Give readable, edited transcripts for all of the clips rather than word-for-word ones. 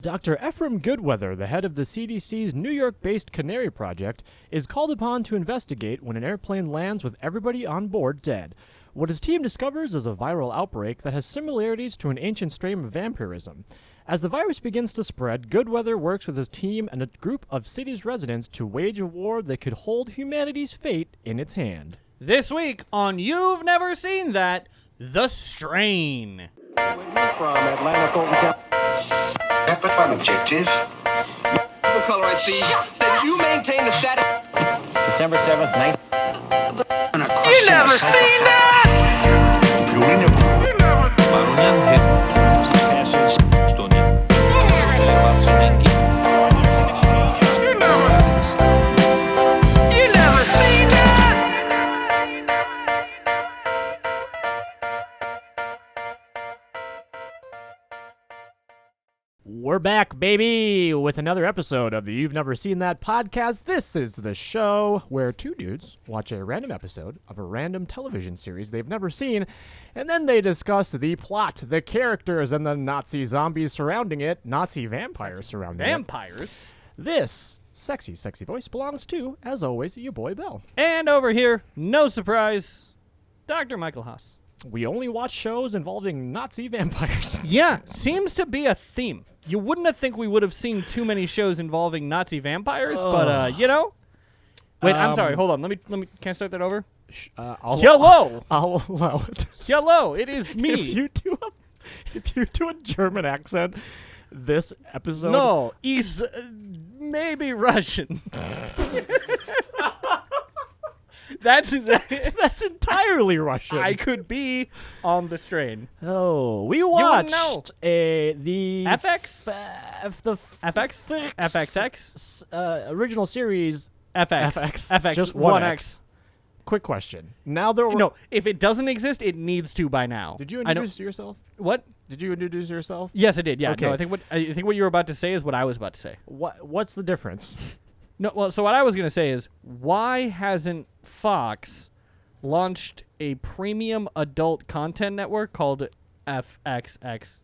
Dr. Ephraim Goodweather, the head of the CDC's New York-based Canary Project, is called upon to investigate when an airplane lands with everybody on board dead. What his team discovers is a viral outbreak that has similarities to an ancient strain of vampirism. As the virus begins to spread, Goodweather works with his team and a group of city's residents to wage a war that could hold humanity's fate in its hand. This week on You've Never Seen That, The Strain. From Atlanta, Thornton County. But one objective. The color I see. That you maintain the status. December 7th, 9th. You never seen that! You never seen that! We're back, baby, with another episode of the You've Never Seen That podcast. This is the show where two dudes watch a random episode of a random television series they've never seen, and then they discuss the plot, the characters, and the Nazi zombies surrounding it, Nazi vampires surrounding it. Vampires? This sexy, sexy voice belongs to, as always, your boy Bell. And over here, no surprise, Dr. Michael Haas. We only watch shows involving Nazi vampires. Yeah, seems to be a theme. You wouldn't have think we would have seen too many shows involving Nazi vampires, but you know. Wait, I'm sorry. Hold on. Let me. Can I start that over? Hello. I'll allow it. Hello. It is me. If you do a German accent, this episode. No, he's maybe Russian. That's entirely Russian. I could be on the strain. Oh, we wouldn't watched know. the FX? FX FXX? original series FX. just 1X. Quick question. Now there were No, if it doesn't exist, it needs to by now. Did you introduce yourself? What? Did you introduce yourself? Yes, I did. Yeah. Okay. No, I think what you were about to say is what I was about to say. What's the difference? No, well, so what I was going to say is, why hasn't Fox launched a premium adult content network called FXXX?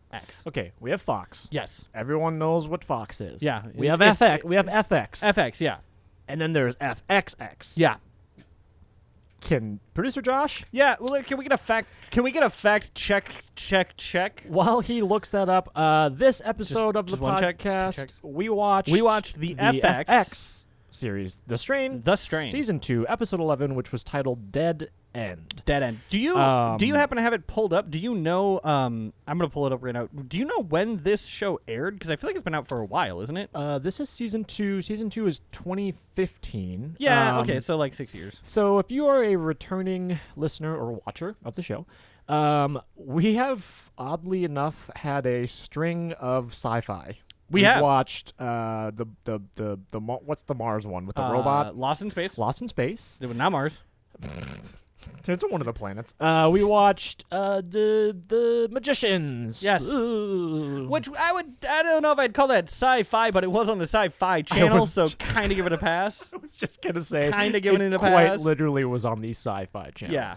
Okay, we have Fox. Yes. Everyone knows what Fox is. Yeah. We have FX. We have FX. FX, yeah. And then there's FXX. Yeah. Can producer Josh? Yeah, well, can we get a fact check? While he looks that up, this episode of the just one check, podcast, just 2 checks. we watched the FX series, The Strain, Strain. Season 2, Episode 11, which was titled Dead End. Dead End. Do you happen to have it pulled up? Do you know, I'm going to pull it up right now. Do you know when this show aired? Because I feel like it's been out for a while, isn't it? This is Season 2. Season 2 is 2015. Yeah, okay, so like 6 years. So if you are a returning listener or watcher of the show, we have, oddly enough, had a string of sci-fi. We've watched what's the Mars one with the robot? Lost in Space. Lost in Space. Not Mars. It's one of the planets. We watched the Magicians. Yes. Ooh. Which I don't know if I'd call that sci-fi, but it was on the Sci-Fi channel, so kind of give it a pass. I was just gonna say, kind of giving it a quite pass. literally was on the Sci-Fi channel. Yeah.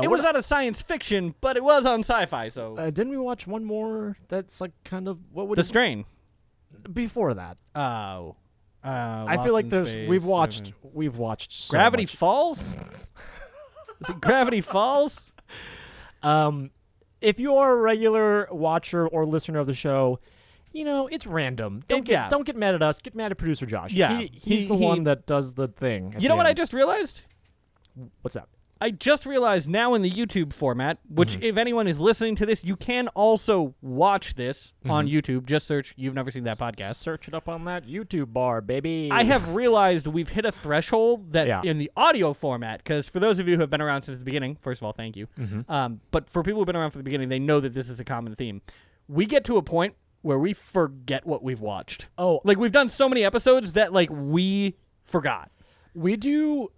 It was not a science fiction, but it was on Sci-Fi. So didn't we watch one more? That's like kind of what would The Strain. Before that. Oh. I feel like we've watched so Gravity much. Falls? Is it Gravity Falls? If you are a regular watcher or listener of the show, you know, it's random. Don't get mad at us. Get mad at producer Josh. Yeah. He's the one that does the thing. You know what I just realized? What's that? I just realized now in the YouTube format, which if anyone is listening to this, you can also watch this on YouTube. Just search You've Never Seen That podcast. Search it up on that YouTube bar, baby. I have realized we've hit a threshold that in the audio format, because for those of you who have been around since the beginning, first of all, thank you. But for people who've been around from the beginning, they know that this is a common theme. We get to a point where we forget what we've watched. Oh. Like, we've done so many episodes that, like, we forgot. We do...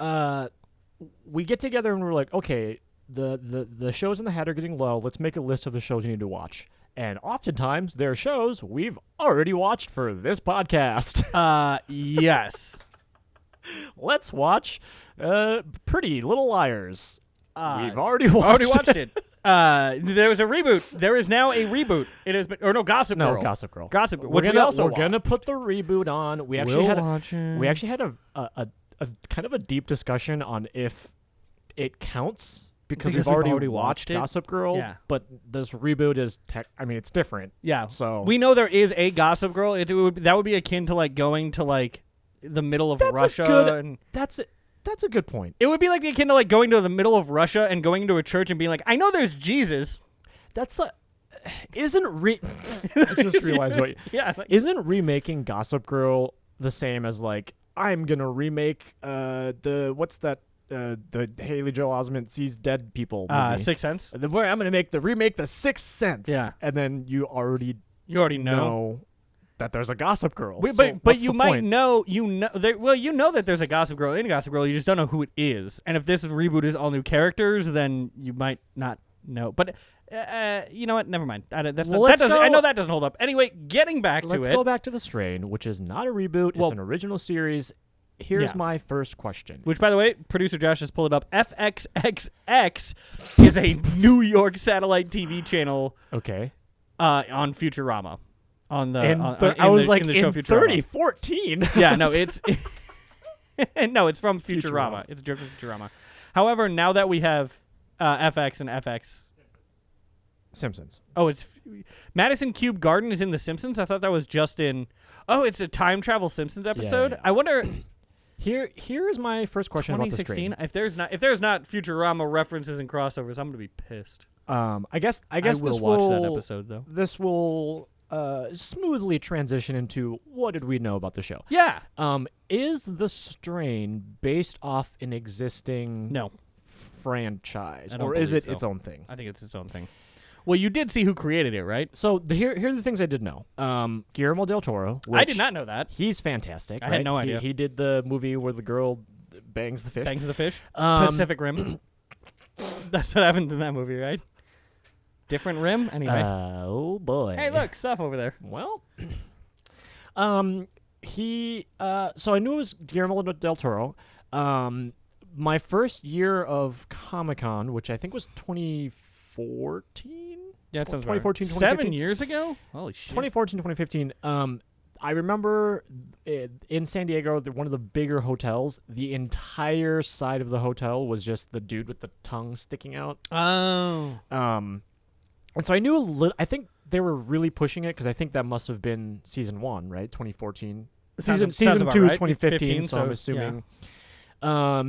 we get together and we're like, okay, the shows in the hat are getting low. Let's make a list of the shows you need to watch. And oftentimes, there are shows we've already watched for this podcast. Yes. Let's watch Pretty Little Liars. We've already watched it. There was a reboot. There is now a reboot. It has been, or no, Gossip Girl. No, Gossip Girl. Gossip Girl. We're gonna put the reboot on. We actually watch it. We actually had a kind of a deep discussion on if it counts because we've already watched it. Gossip Girl. Yeah. But this reboot is it's different. Yeah. So we know there is a Gossip Girl. That would be akin to like going to like the middle of Russia. That's a good point. It would be like akin to like going to the middle of Russia and going to a church and being like, I know there's Jesus. I just realized what. Yeah. Isn't remaking Gossip Girl the same as like I'm gonna remake the Haley Joel Osment sees dead people movie. Sixth Sense. Where I'm gonna remake the Sixth Sense. Yeah. And then you already know that there's a Gossip Girl. But you might know that there's a Gossip Girl in Gossip Girl. You just don't know who it is. And if this reboot is all new characters, then you might not know. But you know what? Never mind. I know that doesn't hold up. Anyway, getting back to it. Let's go back to The Strain, which is not a reboot. It's an original series. Here's my first question. Which, by the way, producer Josh has pulled it up. FXXX is a New York satellite TV channel. Okay. On Futurama. On the in the show Futurama. 3014. Yeah, no, it's it's from Futurama. It's a joke from Futurama. However, now that we have FX and FX Simpsons. Oh, it's Madison Cube Garden is in The Simpsons. I thought that was just in. Oh, it's a time travel Simpsons episode. Yeah. I wonder. Here's my first question about The Strain. If there's not Futurama references and crossovers, I'm gonna be pissed. I guess I will this watch will that episode though. This will smoothly transition into what did we know about the show? Yeah. Is The Strain based off an existing franchise, or is it its own thing? I think it's its own thing. Well, you did see who created it, right? So here are the things I did know. Guillermo del Toro. I did not know that. He's fantastic. I had no idea. He did the movie where the girl bangs the fish. Bangs the fish. Pacific Rim. That's what happened in that movie, right? Different rim? Anyway. Oh, boy. Hey, look, stuff over there. Well, so I knew it was Guillermo del Toro. My first year of Comic-Con, which I think was 2014? Yeah, that sounds 2014, right. 2015. 7 years ago? Holy shit. 2014, 2015. I remember in San Diego, one of the bigger hotels, the entire side of the hotel was just the dude with the tongue sticking out. Oh. And so I knew I think they were really pushing it because I think that must have been season 1, right? 2014. Season 2 is 2015, so I'm assuming. Yeah.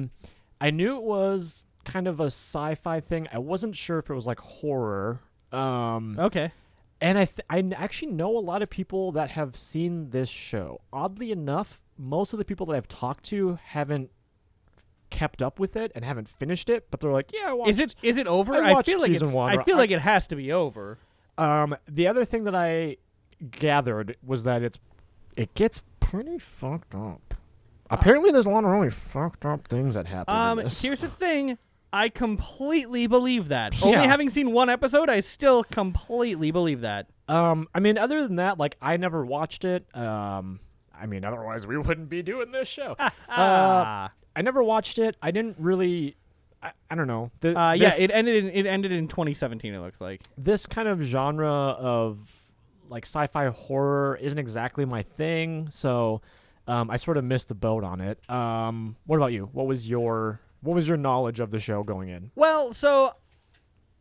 I knew it was kind of a sci-fi thing. I wasn't sure if it was like horror. Okay. And I actually know a lot of people that have seen this show. Oddly enough, most of the people that I've talked to haven't kept up with it and haven't finished it, but they're like, yeah, I watched. Is it over? I watched feel like season 1. I feel like it has to be over. The other thing that I gathered was that it gets pretty fucked up. Apparently, there's a lot of really fucked up things that happen in this. Here's the thing. I completely believe that. Only having seen one episode, I still completely believe that. I mean, other than that, like, I never watched it. I mean, otherwise we wouldn't be doing this show. I never watched it. I didn't really. I don't know. It ended in 2017. It looks like this kind of genre of like sci-fi horror isn't exactly my thing, so I sort of missed the boat on it. What about you? What was your knowledge of the show going in? Well, so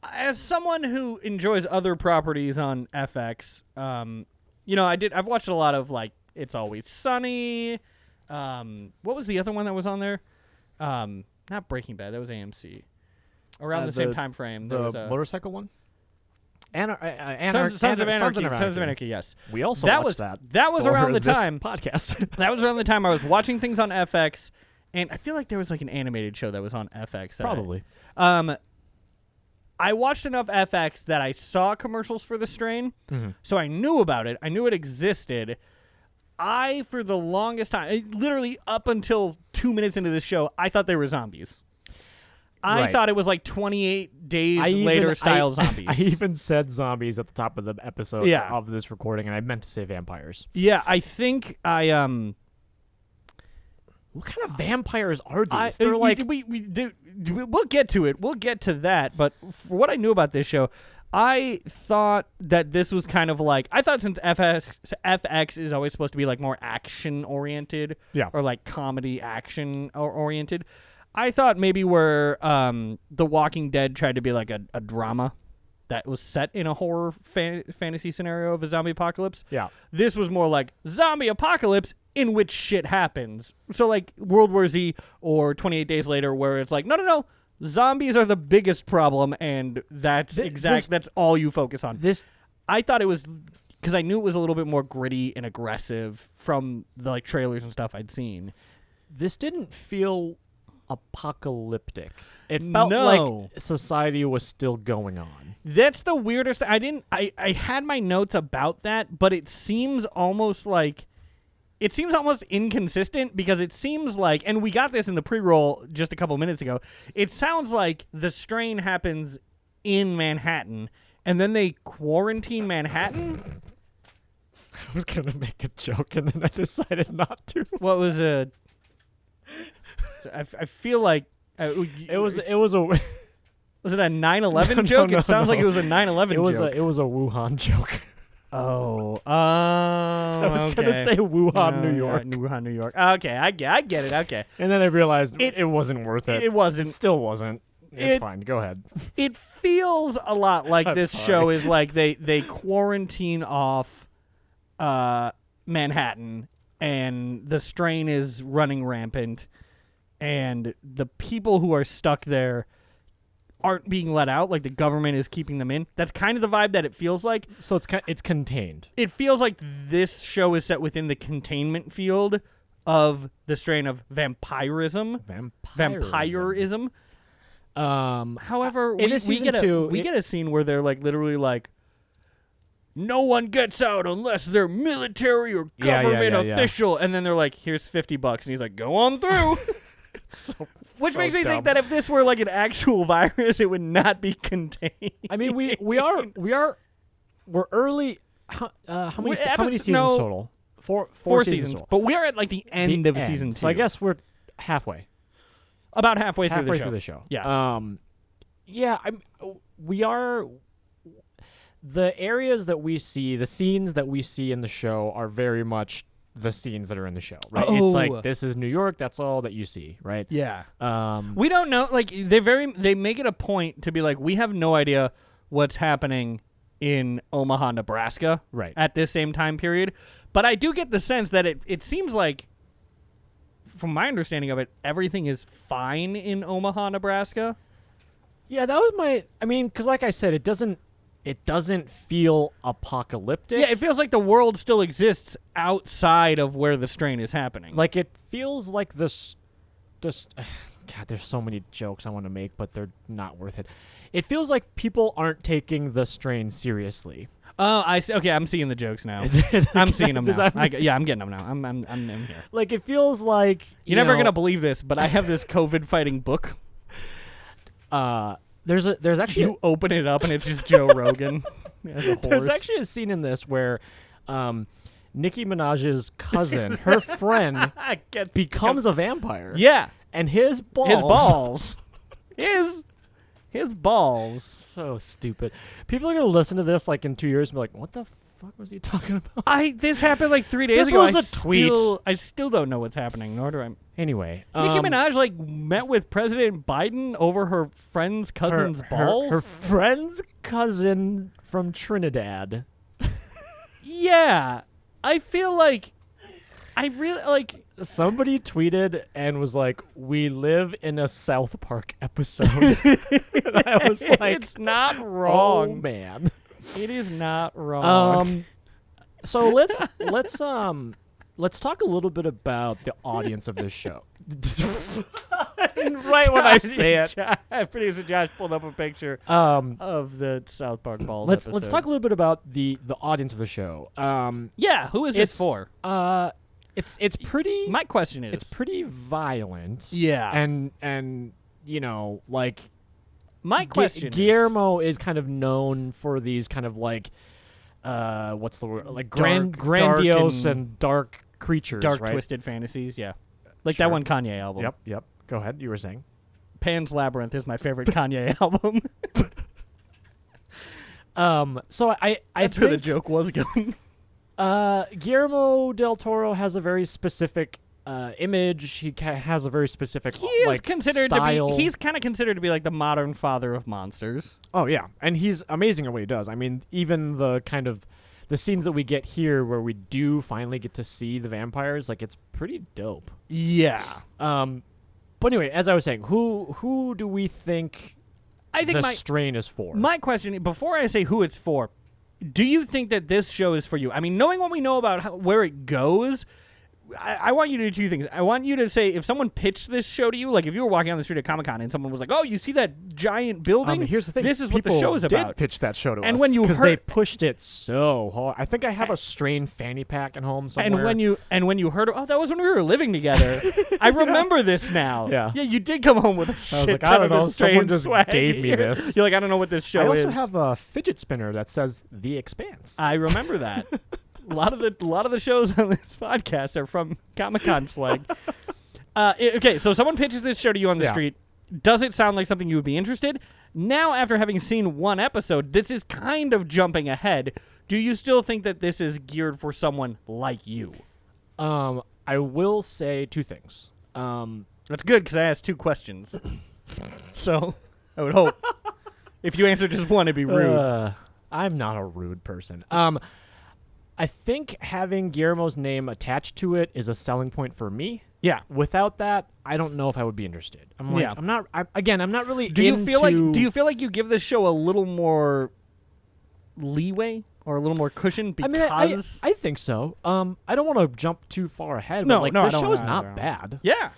as someone who enjoys other properties on FX, I've watched a lot of like It's Always Sunny. What was the other one that was on there? Not Breaking Bad. That was AMC. Around the same time frame. The there was a motorcycle one? Sons of Anarchy, yes. We also watched that. That was around the time. Podcast. That was around the time I was watching things on FX, and I feel like there was like an animated show that was on FX. Probably. I watched enough FX that I saw commercials for The Strain, so I knew about it. I knew it existed. For the longest time, literally up until 2 minutes into this show, I thought they were zombies. I thought it was like 28 days later style zombies. I even said zombies at the top of the episode of this recording, and I meant to say vampires. Yeah, I think what kind of vampires are these? They're They're like we'll get to it. We'll get to that. But for what I knew about this show, I thought that this was kind of like, I thought since FX is always supposed to be like more action oriented, or like comedy action oriented, I thought maybe where The Walking Dead tried to be like a drama that was set in a horror fantasy scenario of a zombie apocalypse. Yeah. This was more like zombie apocalypse in which shit happens. So like World War Z or 28 Days Later, where it's like, no. Zombies are the biggest problem, and that's that's all you focus on. I thought it was, because I knew it was a little bit more gritty and aggressive from the like trailers and stuff I'd seen. This didn't feel apocalyptic. It felt like society was still going on. That's the weirdest. I had my notes about that, but it seems almost inconsistent, because it seems like, and we got this in the pre-roll just a couple minutes ago, it sounds like the strain happens in Manhattan, and then they quarantine Manhattan? I was going to make a joke, and then I decided not to. What was I feel like... It was a... Was it a 9/11 joke? No, it sounds like it was a 9/11 joke. It was a Wuhan joke. Oh, I was gonna say Wuhan, New York. Yeah, Wuhan, New York. Okay, I get it. Okay, and then I realized it wasn't worth it. It wasn't. Still wasn't. It's fine. Go ahead. It feels a lot like this show is like they quarantine off Manhattan, and the strain is running rampant, and the people who are stuck there aren't being let out, like the government is keeping them in. That's kind of the vibe that it feels like. So it's contained. It feels like this show is set within the containment field of the strain of vampirism. However, we get a scene where they're like literally like, no one gets out unless they're military or government official, and then they're like, here's $50, and he's like, go on through. Which makes me think that if this were like an actual virus, it would not be contained. I mean, we're early. How many seasons total? Four seasons total. But we are at like the end of season 2. So I guess we're halfway. About halfway through the show. Yeah. We are. The areas that we see, the scenes that we see in the show are very much the scenes that are in the show, right? Oh. It's like, this is New York, that's all that you see, right? Yeah. We don't know, like they make it a point to be like, we have no idea what's happening in Omaha, Nebraska, right, at this same time period. But I do get the sense that it seems like, from my understanding of it, everything is fine in Omaha, Nebraska. Yeah, that was because like I said, it doesn't feel apocalyptic. Yeah, it feels like the world still exists outside of where the strain is happening. Like, it feels like this. God, there's so many jokes I want to make, but they're not worth it. It feels like people aren't taking the strain seriously. Oh, I see. Okay, I'm seeing the jokes now. I'm seeing them now. I'm getting them now. I'm here. Like, it feels like you're never gonna believe this, but I have this COVID fighting book. There's actually you open it up and it's just Joe Rogan as a horse. There's actually a scene in this where Nicki Minaj's cousin, her friend, becomes a vampire. Yeah, and his balls. So stupid. People are gonna listen to this like in 2 years and be like, "What the fuck was he talking about?" This happened like 3 days ago. This was a tweet. I still don't know what's happening. Nor do I. Anyway, Nicki Minaj like met with President Biden over her friend's cousin's balls. Her friend's cousin from Trinidad. Yeah, I feel like I really like. Somebody tweeted and was like, "We live in a South Park episode." And I was like, "It's not wrong, oh, man. It is not wrong." So let's talk a little bit about the audience of this show. Right when I say it, producer Josh pulled up a picture of the South Park balls. Let's talk a little bit about the audience of the show. Who is this for? It's pretty. My question is, it's pretty violent. Yeah, and like. My question Guillermo is kind of known for these kind of like, what's the word? Like grandiose and dark creatures, dark right? twisted fantasies. Yeah. Like that one Kanye album. Yep. Go ahead. You were saying. Pan's Labyrinth is my favorite Kanye album. So I That's think where the joke was going. Guillermo del Toro has a very specific image. He has a very specific style. He's kind of considered to be like the modern father of monsters. Oh yeah, and he's amazing at what he does. I mean, even the kind of the scenes that we get here where we do finally get to see the vampires, like it's pretty dope. Yeah. But anyway, as I was saying, who do we think I think the strain is for? My question, before I say who it's for, do you think that this show is for you? I mean, knowing what we know about where it goes, I want you to do two things. I want you to say, if someone pitched this show to you, like if you were walking on the street at Comic-Con and someone was like, oh, you see that giant building? Here's the thing. This is People what the show is about. did pitch that show to us. And when you because heard, they pushed it so hard. I think I have a strain fanny pack at home somewhere. And when you heard, oh, that was when we were living together. I remember this now. Yeah. Yeah, you did come home with a shit I was like, ton I don't of know. this Strain Someone just swag gave me here. this. You're like, I don't know what this show I is. also have a fidget spinner that says The Expanse. I remember that. A lot of the shows on this podcast are from Comic-Con swag. Okay, so someone pitches this show to you on the street. Does it sound like something you would be interested? Now, after having seen one episode, this is kind of jumping ahead. Do you still think that this is geared for someone like you? I will say two things. That's good because I asked two questions. So I would hope if you answered just one, it'd be rude. I'm not a rude person. I think having Guillermo's name attached to it is a selling point for me. Yeah. Without that, I don't know if I would be interested. I'm like, I'm not really. Do you feel like you give this show a little more leeway or a little more cushion because? I mean, I think so. I don't want to jump too far ahead. No, but this show is not bad. Yeah.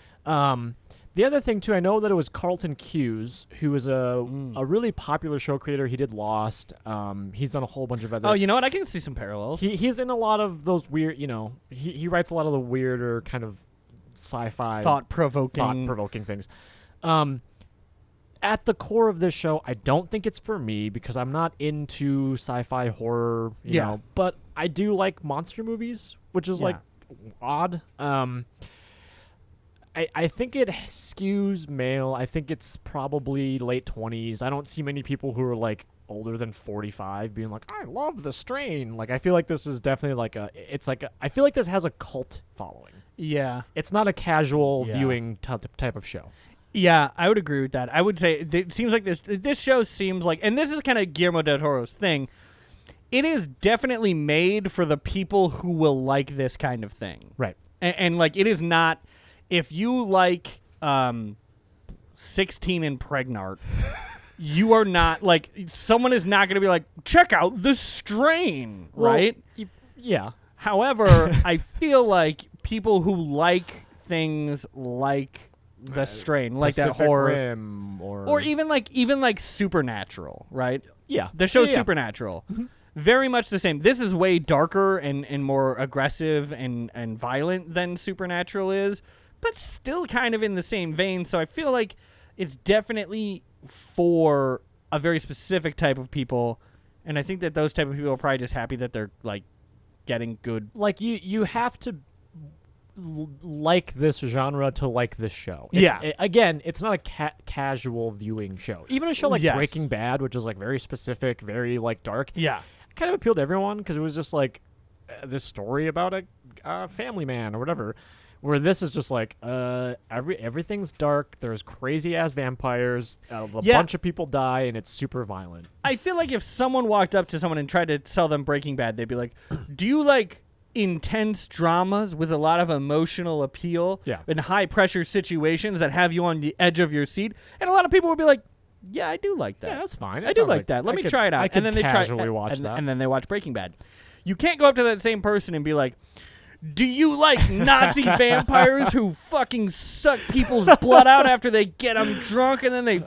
The other thing too, I know that it was Carlton Cuse, who is a really popular show creator. He did Lost. He's done a whole bunch of other. Oh, you know what? I can see some parallels. He's in a lot of those weird. He writes a lot of the weirder kind of sci-fi, thought-provoking things. At the core of this show, I don't think it's for me because I'm not into sci-fi horror. You know, but I do like monster movies, which is like odd. I think it skews male. I think it's probably late 20s. I don't see many people who are like older than 45 being like, I love The Strain. Like, I feel like this is definitely like I feel like this has a cult following. Yeah. It's not a casual viewing type of show. Yeah, I would agree with that. I would say it seems like this show seems like, and this is kind of Guillermo del Toro's thing, it is definitely made for the people who will like this kind of thing. Right. And like, it is not... If you like 16 and Pregnant, you are not like someone is not going to be like, check out The Strain, right? Yeah. However, I feel like people who like things like The Strain, like Pacific that horror, Rim or even like Supernatural, right? Yeah. The show's Yeah. Supernatural. Mm-hmm. Very much the same. This is way darker and more aggressive and violent than Supernatural is, but still kind of in the same vein. So I feel like it's definitely for a very specific type of people, and I think that those type of people are probably just happy that they're like getting good. Like you have to like this genre to like this show. Again, it's not a casual viewing show. Even a show like Breaking Bad, which is like very specific, very like dark. Yeah. Kind of appealed to everyone because it was just like this story about a family man or whatever. Where this is just like everything's dark. There's crazy ass vampires. A bunch of people die, and it's super violent. I feel like if someone walked up to someone and tried to sell them Breaking Bad, they'd be like, "Do you like intense dramas with a lot of emotional appeal and high pressure situations that have you on the edge of your seat?" And a lot of people would be like, "Yeah, I do like that. Yeah, that's fine. I do like that. Let me try it out." And then they casually watch that. And then they watch Breaking Bad. You can't go up to that same person and be like, "Do you like Nazi vampires who fucking suck people's blood out after they get them drunk and then they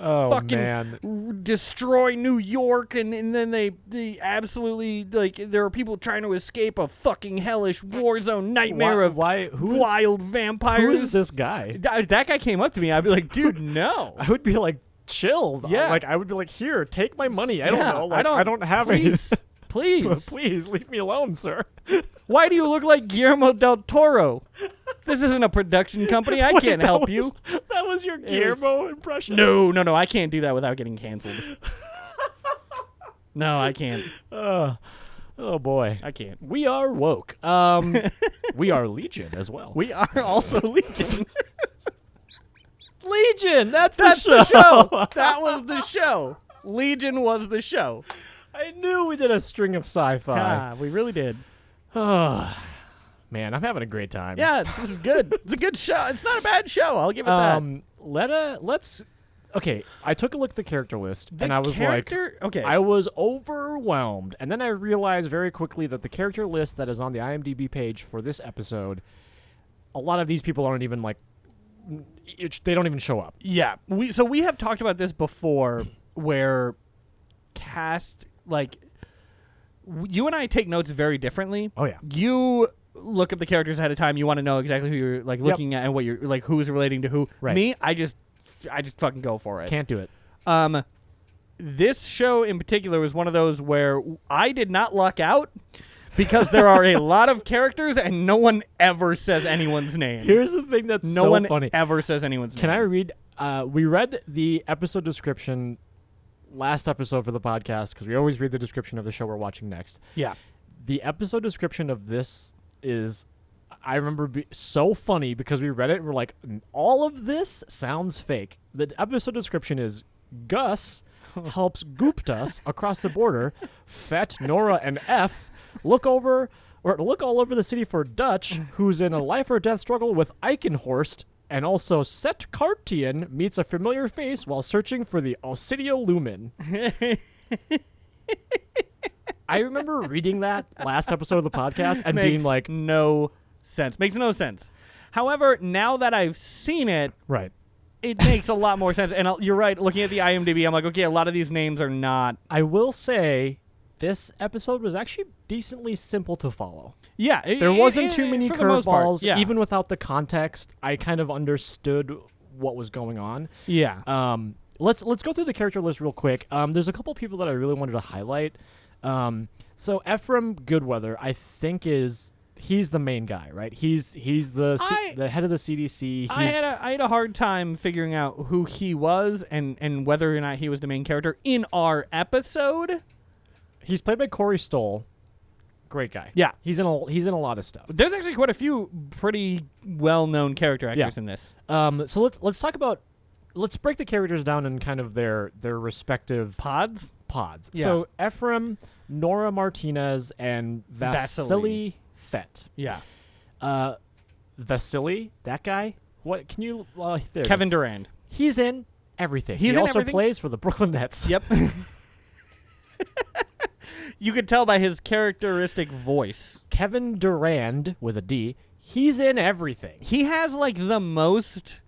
destroy New York and then they absolutely, like, there are people trying to escape a fucking hellish war zone nightmare of wild vampires." Who is this guy? That guy came up to me. I'd be like, "Dude, no." I would be like, chill. Yeah. Like, I would be like, here, take my money. I don't know. Like, I don't have please, any. Please. Please, leave me alone, sir. Why do you look like Guillermo del Toro? This isn't a production company. I can't help you. That was your Guillermo impression. No. I can't do that without getting canceled. No, I can't. Oh boy, I can't. we are woke. We are Legion as well. We are also Legion. Legion. That's That's the the show. show. That was the show. Legion was the show. I knew we did a string of sci-fi. Ah, we really did. Man, I'm having a great time. Yeah, this is good. It's a good show. It's not a bad show. I'll give it that. Let's. Okay, I took a look at the character list, and I was okay. I was overwhelmed, and then I realized very quickly that the character list that is on the IMDb page for this episode, a lot of these people aren't even they don't even show up. Yeah, we have talked about this before, where cast you and I take notes very differently. Oh yeah, you look up the characters ahead of time. You want to know exactly who you're looking at and what you're who's relating to who. Right. Me, I just fucking go for it. Can't do it. This show in particular was one of those where I did not luck out because there are a lot of characters and no one ever says anyone's name. Here's the thing that's no so one funny. ever says anyone's name. Can I read? We read the episode description last episode for the podcast because we always read the description of the show we're watching next. Yeah. The episode description of this is, I remember, so funny because we read it and we're like, all of this sounds fake. The episode description is Gus helps Guptas across the border. Fett, Nora, and F look all over the city for Dutch, who's in a life or death struggle with Eichenhorst. And also, Set Cartian meets a familiar face while searching for the Ossidio Lumen. I remember reading that last episode of the podcast and being like, no sense. Makes no sense. However, now that I've seen it, right, it makes a lot more sense. And you're right. Looking at the IMDb, I'm like, okay, a lot of these names are not. I will say this episode was actually decently simple to follow. Yeah, there wasn't too many curveballs. Yeah. Even without the context, I kind of understood what was going on. Yeah. Let's go through the character list real quick. There's a couple people that I really wanted to highlight. So Ephraim Goodweather, I think he's the main guy, right? He's the head of the CDC. I had a hard time figuring out who he was and whether or not he was the main character in our episode. He's played by Corey Stoll. Great guy. Yeah, he's in a lot of stuff. There's actually quite a few pretty well-known character actors in this. So let's talk about. Let's break the characters down in kind of their respective pods. Yeah. So Ephraim, Nora Martinez, and Vasily Fett. Yeah. Vasily, that guy. What can you? Kevin Durand. He's in everything. He also plays for the Brooklyn Nets. Yep. You could tell by his characteristic voice. Kevin Durand with a D. He's in everything. He has the most.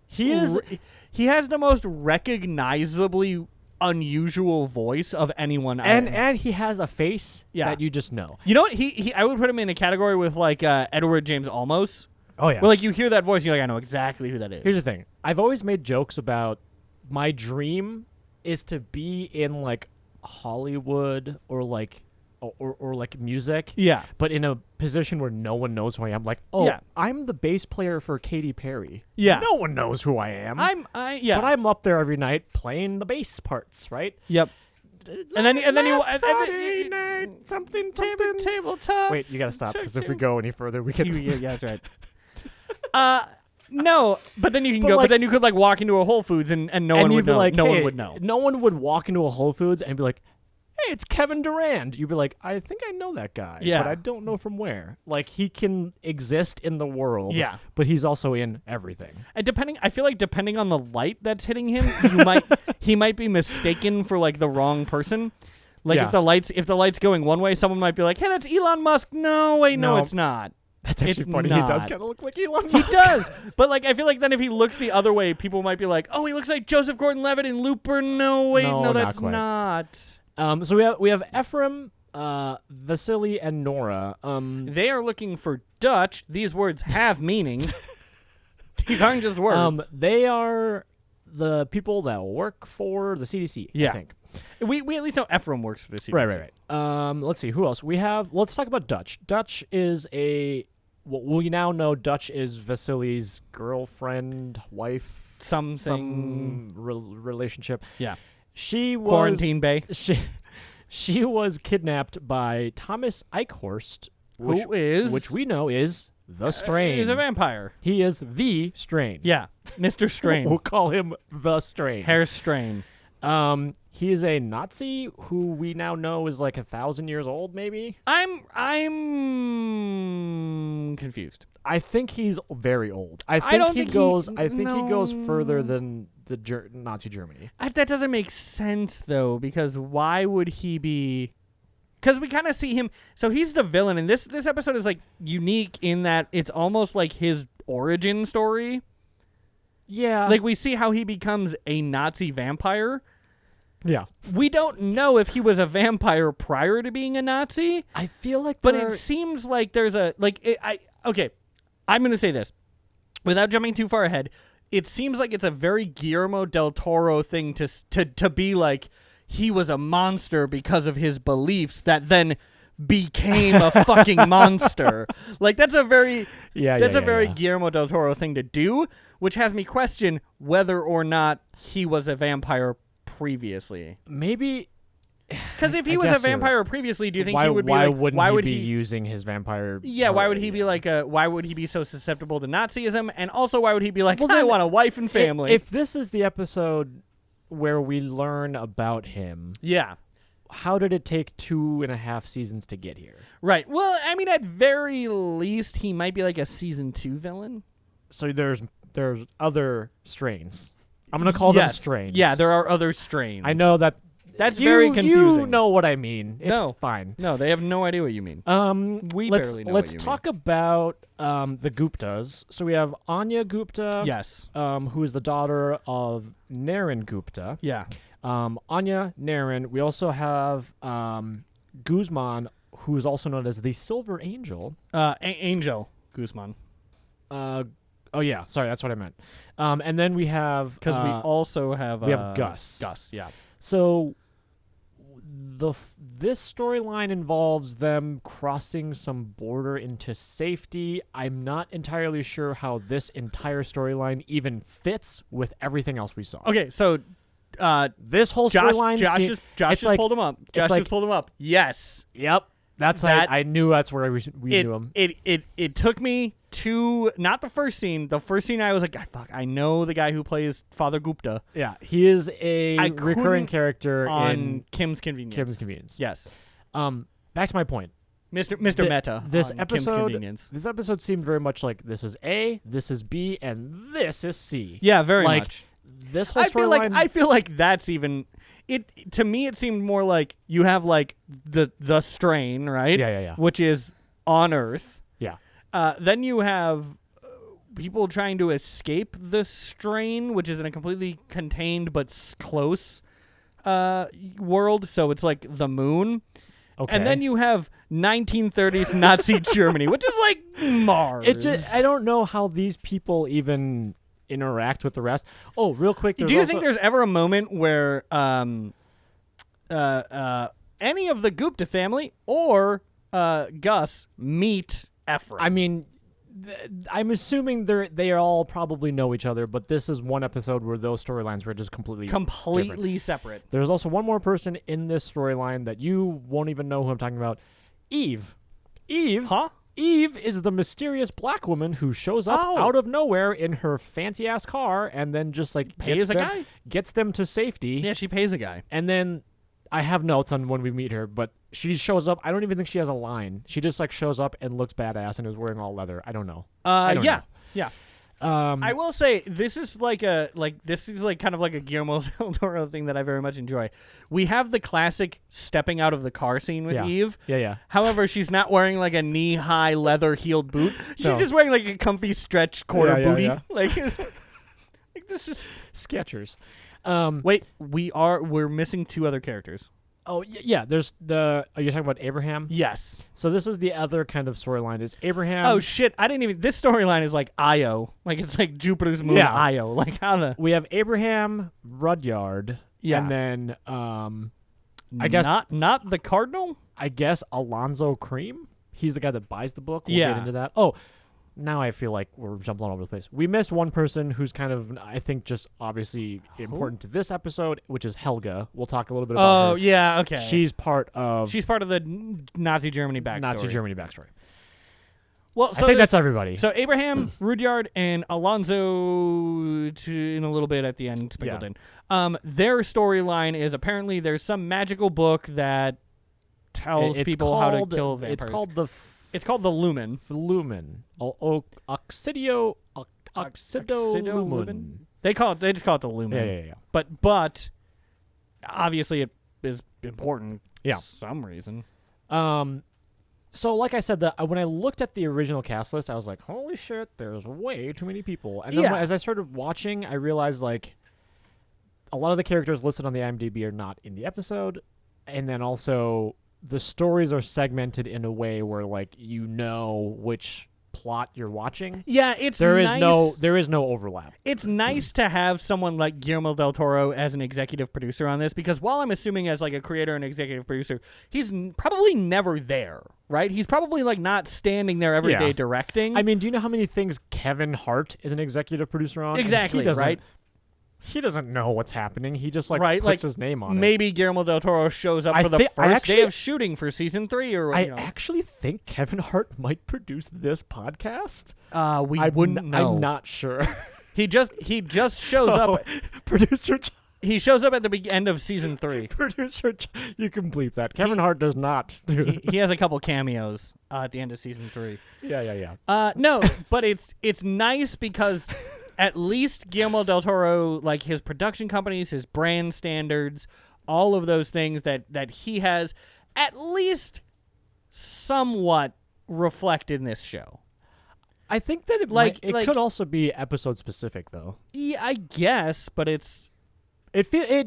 He has the most recognizably unusual voice of anyone. And he has a face that you just know. You know what? I would put him in a category with Edward James Olmos. Oh yeah. Where you hear that voice, and you're like, I know exactly who that is. Here's the thing. I've always made jokes about my dream is to be in Hollywood or music. Yeah. But in a position where no one knows who I am. I'm the bass player for Katy Perry. Yeah. No one knows who I am. Yeah. But I'm up there every night playing the bass parts, right? Yep. And then Friday night, something tabletops. Wait, you gotta stop because if we go any further, we can. Yeah, that's right. No, but then you can go. But then you could walk into a Whole Foods and no one would know. No one would know. No one would walk into a Whole Foods and be like, "Hey, it's Kevin Durand." You'd be like, "I think I know that guy, but I don't know from where." He can exist in the world, but he's also in everything. And I feel like depending on the light that's hitting him, he might be mistaken for the wrong person. If the light's going one way, someone might be like, "Hey, that's Elon Musk." No, wait, no, it's not. That's actually funny. Not. He does kind of look like Elon Musk. He does. But I feel like then if he looks the other way, people might be like, "Oh, he looks like Joseph Gordon-Levitt in Looper." No, wait, no, that's not. So we have Ephraim, Vasily, and Nora. They are looking for Dutch. These words have meaning. These aren't just words. They are the people that work for the CDC. Yeah. I think. We at least know Ephraim works for the CDC. Right. Let's see who else we have. Let's talk about Dutch. Dutch is a what we now know Dutch is Vasily's girlfriend, wife, some relationship. Yeah. She was Quarantine Bay. She was kidnapped by Thomas Eichhorst, which we know is the Strain. He's a vampire. He is the Strain. Yeah, Mr. Strain. We'll call him the Strain. Hair Strain. He is a Nazi who we now know is like 1,000 years old, maybe. I'm confused. I think he's very old. I think he goes further than the Nazi Germany. That doesn't make sense though, because why would he be? Because we kind of see him. So he's the villain, and this episode is like unique in that it's almost like his origin story. Yeah, like we see how he becomes a Nazi vampire. Yeah. We don't know if he was a vampire prior to being a Nazi. I feel like it seems like there's a okay. I'm going to say this without jumping too far ahead. It seems like it's a very Guillermo del Toro thing to be like he was a monster because of his beliefs that then became a fucking monster. Like that's a very Guillermo del Toro thing to do, which has me question whether or not he was a vampire previously. Maybe because if he was a vampire previously, do you think he would be why would he be using his vampire? Yeah, why would he be why would he be so susceptible to Nazism? And also, why would he be like, I want a wife and family? If this is the episode where we learn about him, yeah, how did it take 2.5 seasons to get here? Right. Well, I mean, at very least, he might be like a season 2 villain. So there's other strains. I'm gonna call them strains. Yeah, there are other strains. I know that. That's very confusing. You know what I mean. It's fine. No, they have no idea what you mean. We barely know Let's talk about the Guptas. So we have Anya Gupta. Yes. Who is the daughter of Naren Gupta. Yeah. Anya, Naren. We also have Guzman, who is also known as the Silver Angel. Angel Guzman. Oh yeah, sorry, that's what I meant. And then we have because we also have Gus. Gus, yeah. So this storyline involves them crossing some border into safety. I'm not entirely sure how this entire storyline even fits with everything else we saw. Okay, so this whole storyline, Josh just pulled him up. Josh just pulled him up. Yes. Yep. That's I knew that's where we knew him. It took me to not the first scene. The first scene I was like, God, fuck, I know the guy who plays Father Gupta. Yeah, he is a recurring character in Kim's Convenience. Kim's Convenience. Yes. Back to my point. Mr. Meta. This Kim's Convenience. This episode seemed very much like this is A, this is B, and this is C. Yeah, very much. This whole storyline. I feel like that's even it. To me, it seemed more like you have like the strain, right? Yeah. Which is on Earth. Yeah. Then you have people trying to escape the strain, which is in a completely contained but close world. So it's like the moon. Okay. And then you have 1930s Nazi Germany, which is like Mars. I don't know how these people even interact with the rest. Oh, real quick. Do you think there's ever a moment where any of the Gupta family or Gus meet Ephraim? I mean, I'm assuming they all probably know each other, but this is one episode where those storylines were just completely different. Separate. There's also one more person in this storyline that you won't even know who I'm talking about. Eve. Huh? Eve is the mysterious black woman who shows up out of nowhere in her fancy ass car and then just like gets them to safety. Yeah, she pays a guy. And then I have notes on when we meet her, but she shows up. I don't even think she has a line. She just like shows up and looks badass and is wearing all leather. I don't know. Yeah. I will say this is kind of like a Guillermo del Toro thing that I very much enjoy. We have the classic stepping out of the car scene with Eve. Yeah. However, she's not wearing like a knee-high leather-heeled boot. She's just wearing like a comfy stretch quarter booty. Yeah. Like this is Skechers. Wait, we're missing 2 other characters. Oh, yeah, there's are you talking about Abraham? Yes. So this is the other kind of storyline is Abraham. Oh, shit. This storyline is like Io. Like, it's like Jupiter's moon Io. Like, how the... We have Abraham Rudyard. Yeah. And then, I guess... Not the Cardinal? I guess Alonzo Cream? He's the guy that buys the book. We'll Yeah. get into that. Oh, now I feel like we're jumping all over the place. We missed one person who's kind of, I think, just obviously important to this episode, which is Helga. We'll talk a little bit about her. Oh, yeah, okay. She's part of the Nazi Germany backstory. Nazi Germany backstory. Well, I think that's everybody. So Abraham, Rudyard, and Alonzo in a little bit at the end sprinkled in. Their storyline is apparently there's some magical book that tells people how to kill vampires. It's called the Lumen. Lumen. Oxidio Lumen. They just call it the Lumen. Yeah. But obviously it is important. Yeah. For some reason. So like I said, when I looked at the original cast list, I was like, holy shit, there's way too many people. And then as I started watching, I realized like a lot of the characters listed on the IMDb are not in the episode. And then also the stories are segmented in a way where like you know which plot you're watching. Yeah, there is no overlap. It's nice to have someone like Guillermo del Toro as an executive producer on this, because while I'm assuming as like a creator and executive producer, he's probably never there, right? He's probably like not standing there every day directing. I mean, do you know how many things Kevin Hart is an executive producer on? Exactly, right? He doesn't know what's happening. He just puts his name on it. Maybe Guillermo del Toro shows up for the first day of shooting for season 3, or I actually think Kevin Hart might produce this podcast. We wouldn't know. I'm not sure. He just shows up. Producer. He shows up at the end of season 3. Producer, you can bleep that. Kevin Hart does not. He has a couple cameos at the end of season 3. Yeah. No, but it's nice because. At least Guillermo del Toro, like his production companies, his brand standards, all of those things that he has at least somewhat reflect in this show. I think that it could also be episode specific though. Yeah, I guess, but it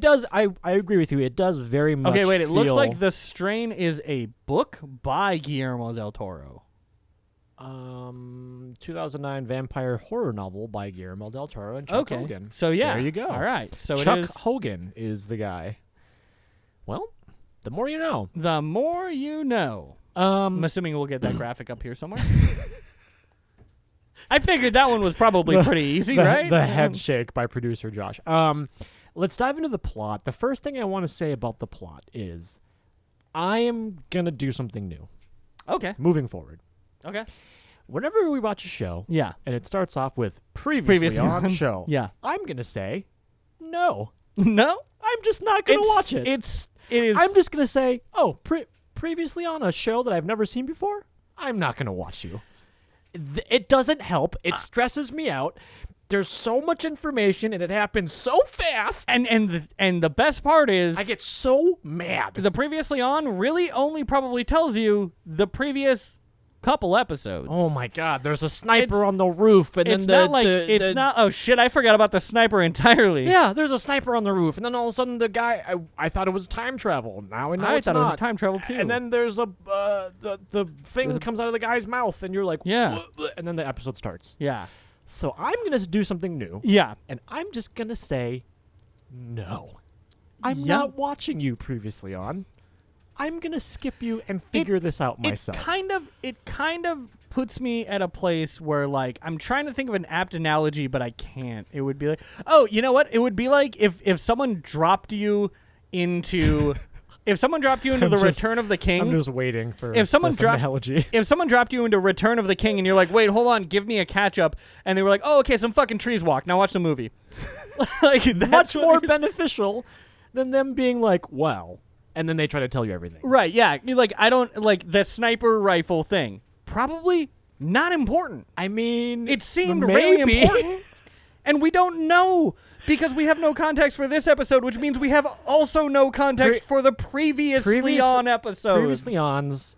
does. I agree with you. It does very much. Okay, wait. It looks like The Strain is a book by Guillermo del Toro. 2009 vampire horror novel by Guillermo del Toro and Chuck Hogan. So there you go. All right. So Chuck Hogan is the guy. Well, the more you know. The more you know. I'm assuming we'll get that graphic up here somewhere. I figured that one was probably pretty easy, right? The head shake by producer Josh. Let's dive into the plot. The first thing I want to say about the plot is I am going to do something new. Okay. Moving forward. Okay. Whenever we watch a show, and it starts off with previously on show, I'm gonna say no. No, I'm just not gonna watch it. It is. I'm just gonna say, previously on a show that I've never seen before, I'm not gonna watch you. It doesn't help. It stresses me out. There's so much information and it happens so fast. And the best part is I get so mad. The previously on really only probably tells you the previous couple episodes. Oh my God! There's a sniper on the roof, and it's then it's not. Oh shit! I forgot about the sniper entirely. Yeah, there's a sniper on the roof, and then all of a sudden the guy. I thought it was time travel. Now I know I it's thought not. it was time travel too. And then there's the thing that comes out of the guy's mouth, and you're like, yeah. And then the episode starts. Yeah. So I'm gonna do something new. Yeah. And I'm just gonna say, no, I'm not watching you previously on. I'm gonna skip you and figure this out myself. It kind of puts me at a place where like I'm trying to think of an apt analogy, but I can't. It would be like, oh, you know what? It would be like if someone dropped you into the Return of the King. I'm just waiting for this analogy. If someone dropped you into Return of the King and you're like, wait, hold on, give me a catch up, and they were like, oh, okay, some fucking trees walk. Now watch the movie. Like that's much more beneficial than them being like, well. And then they try to tell you everything. Right, yeah. Like, I don't, like, the sniper rifle thing. Probably not important. I mean, it seemed very important. And we don't know because we have no context for this episode, which means we have also no context for the previously on episodes. Previously ons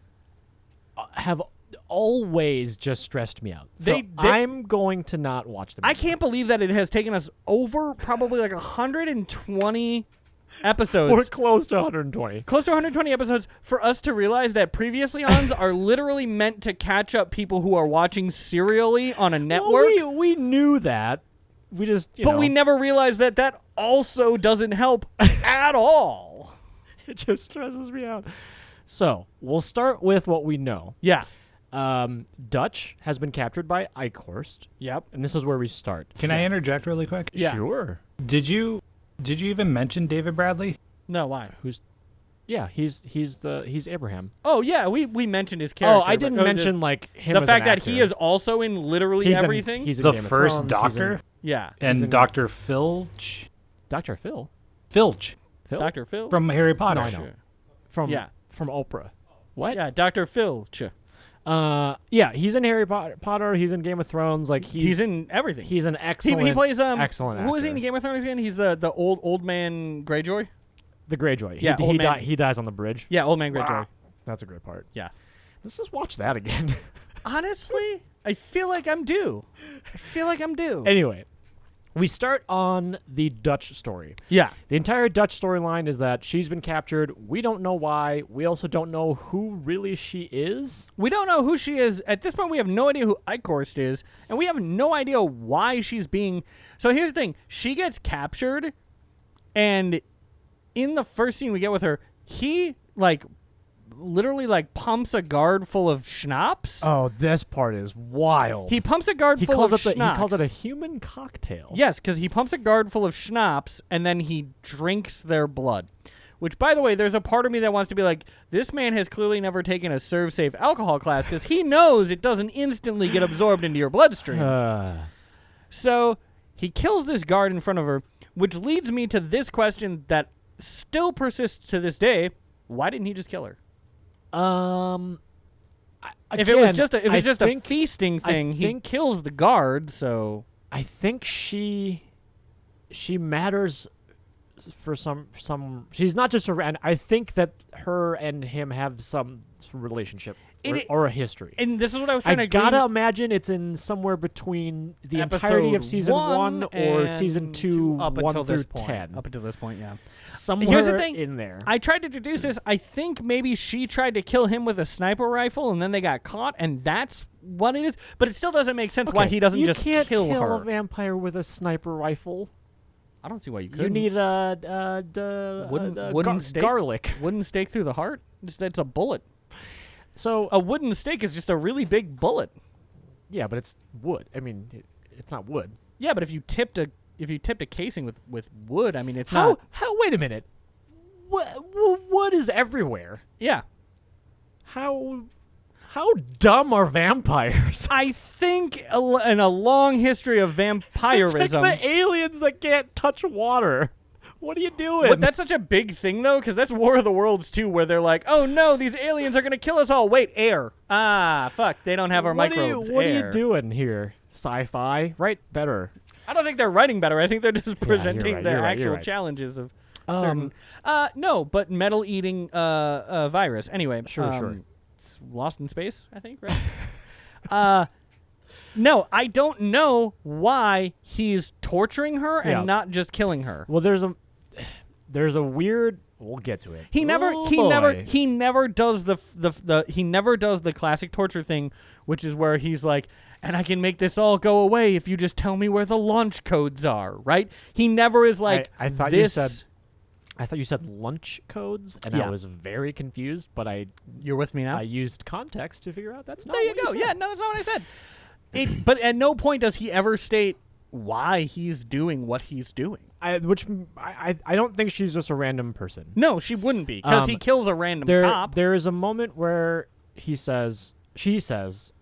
have always just stressed me out. So I'm going to not watch them. I can't believe that it has taken us over probably like 120 episodes. We're close to 120. Close to 120 episodes for us to realize that previously ons are literally meant to catch up people who are watching serially on a network. Well, we knew that. We just, But we never realized that also doesn't help at all. It just stresses me out. So, we'll start with what we know. Yeah. Dutch has been captured by Eichhorst. Yep. And this is where we start. Can I interject really quick? Yeah. Sure. Did you even mention David Bradley? No, why? Yeah, he's Abraham. Oh yeah, we mentioned his character. Oh, I didn't mention like him. the as fact an that actor. he is also in literally He's in- everything. he's in The Game of first Thrones, Doctor yeah, He's in- and Dr. Filch. Dr. Phil. Filch Phil? Dr. Phil. from Harry Potter. No, I know. From Yeah. from Oprah. What? Yeah, Dr. Filch. Yeah, he's in Harry Potter. He's in Game of Thrones. Like He's in everything. He's an excellent. he plays excellent. Who is he actor. in Game of Thrones again? He's the old man Greyjoy. The Greyjoy. Yeah, old man. He dies on the bridge. Yeah, old man Greyjoy. That's a great part. Yeah. Let's just watch that again. Honestly, I feel like I'm due. Anyway, we start on the Dutch story. Yeah. The entire Dutch storyline is that she's been captured. We don't know why. We also don't know who really she is. We don't know who she is. At this point, we have no idea who Eichhorst is, and we have no idea why she's being... So here's the thing. She gets captured, and in the first scene we get with her, he, literally, pumps a guard full of schnapps. Oh, this part is wild. He pumps a guard He full calls of it schnapps. he calls it a human cocktail. Yes, because he pumps a guard full of schnapps, and then he drinks their blood. Which, by the way, there's a part of me that wants to be like, this man has clearly never taken a serve-safe alcohol class, because he knows it doesn't instantly get absorbed into your bloodstream. So he kills this guard in front of her, which leads me to this question that still persists to this day. Why didn't he just kill her? If it was just a feasting thing, he kills the guard. So I think she matters for some. She's not just a random. I think that her and him have some relationship or a history. And this is what I was trying to. I gotta imagine it's in somewhere between the entirety of season 1 or season 2, up 1 until through this point. 10. Up until this point, yeah. Somewhere Here's the thing. in there. I tried to deduce this. I think maybe she tried to kill him with a sniper rifle, and then they got caught, and that's what it is. But it still doesn't make sense why he doesn't just can't kill her. a vampire with a sniper rifle. I don't see why you couldn't. You need wooden stake? garlic. Wooden stake through the heart. It's a bullet. So A wooden stake is just a really big bullet. yeah, but it's wood. I mean, it's not wood. Yeah, but if you tipped a casing with wood, I mean, it's How? not. How? Wait a minute. Wood is everywhere. Yeah. How dumb are vampires? I think in a long history of vampirism. It's like the aliens that can't touch water. What are you doing? But that's such a big thing, though, because that's War of the Worlds, too, where they're like, oh, no, these aliens are going to kill us all. Wait, air. Ah, fuck, they don't have our microbes. What are Air. you doing here? Sci-fi? Write better. I don't think they're writing better. I think they're just presenting right, the you're right, actual you're right. challenges of certain... No, but metal-eating virus. Anyway. Sure. It's Lost in Space, I think, right? No, I don't know why he's torturing her Yeah. and not just killing her. Well, there's a weird. We'll get to it. He never does the classic torture thing, which is where he's like, and I can make this all go away if you just tell me where the launch codes are, right? He never is like, I thought this. I thought you said lunch codes, and Yeah. I was very confused. But You're with me now. I used context to figure out that's not. There you what go. said. Yeah, no, that's not what I said. But at no point does he ever state why he's doing what he's doing. I don't think she's just a random person. No, she wouldn't be, because he kills a random cop. There is a moment where she says,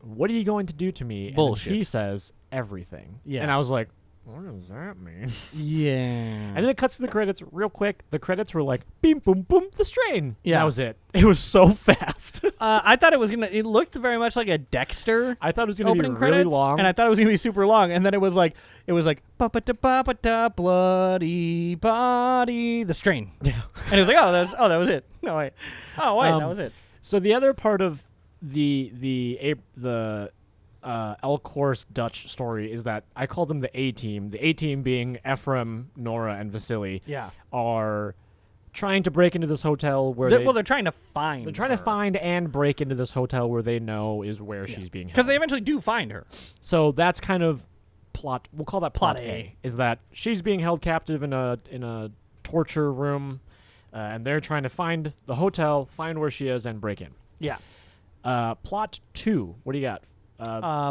"What are you going to do to me?" Bullshit. And he says, "Everything." Yeah. And I was like, what does that mean? Yeah. And then it cuts to the credits real quick. The credits were like, beam, boom, boom, the strain. Yeah. That was it. It was so fast. I thought it looked very much like a Dexter. I thought it was going to be opening really credits, long. and I thought it was gonna be super long, and then it was like ba-ba-da-ba-ba-da, bloody body, the strain. Yeah. And it was like, that was it. No wait, that was it. So the other part of the Elkhorst Dutch story is that I call them the A-team. The A-team being Ephraim, Nora, and Vasily. Yeah. Are trying to break into this hotel where They're trying to find. they're trying to find and break into this hotel where they know is where she's being held. because they eventually do find her. So that's kind of plot. We'll call that plot Plot A. A. Is that she's being held captive in a torture room, and they're trying to find the hotel, find where she is, and break in. Yeah. Plot 2. What do you got?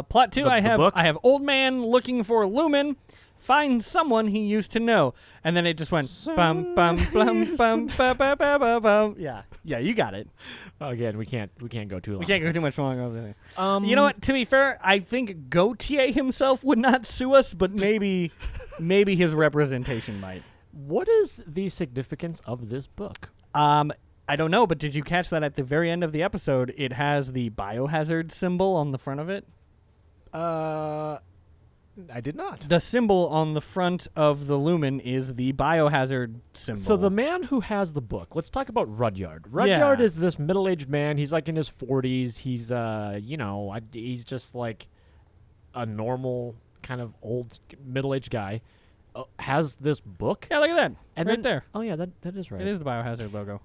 Plot 2, the I book? have old man looking for lumen, find someone he used to know. And then it just went bum bum bum bum ba ba ba ba bum. Yeah, you got it. Again, we can't go too long. We can't go too much longer over there. You know what? To be fair, I think Gautier himself would not sue us, but maybe his representation might. What is the significance of this book? I don't know, but did you catch that at the very end of the episode? It has the biohazard symbol on the front of it. I did not. The symbol on the front of the lumen is the biohazard symbol. So the man who has the book, let's talk about Rudyard. Rudyard is this middle-aged man. He's like in his 40s. He's, he's just like a normal kind of old middle-aged guy. Has this book. Yeah, look at that. And right then, there. Oh, yeah, that is right. It is the biohazard logo.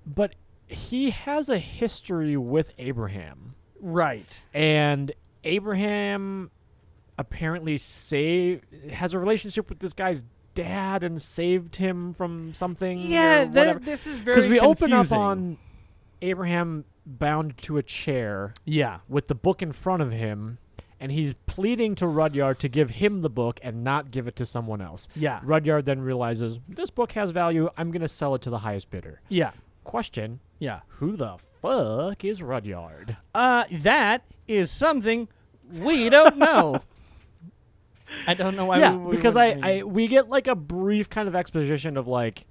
But he has a history with Abraham. Right. And Abraham apparently has a relationship with this guy's dad and saved him from something. Yeah, this is very confusing. Because we open up on Abraham bound to a chair. Yeah. With the book in front of him. And he's pleading to Rudyard to give him the book and not give it to someone else. Yeah. Rudyard then realizes, this book has value. I'm going to sell it to the highest bidder. Yeah. Question. Yeah. Who the fuck is Rudyard? That is something we don't know. I don't know why. Yeah, because we get like a brief kind of exposition of like,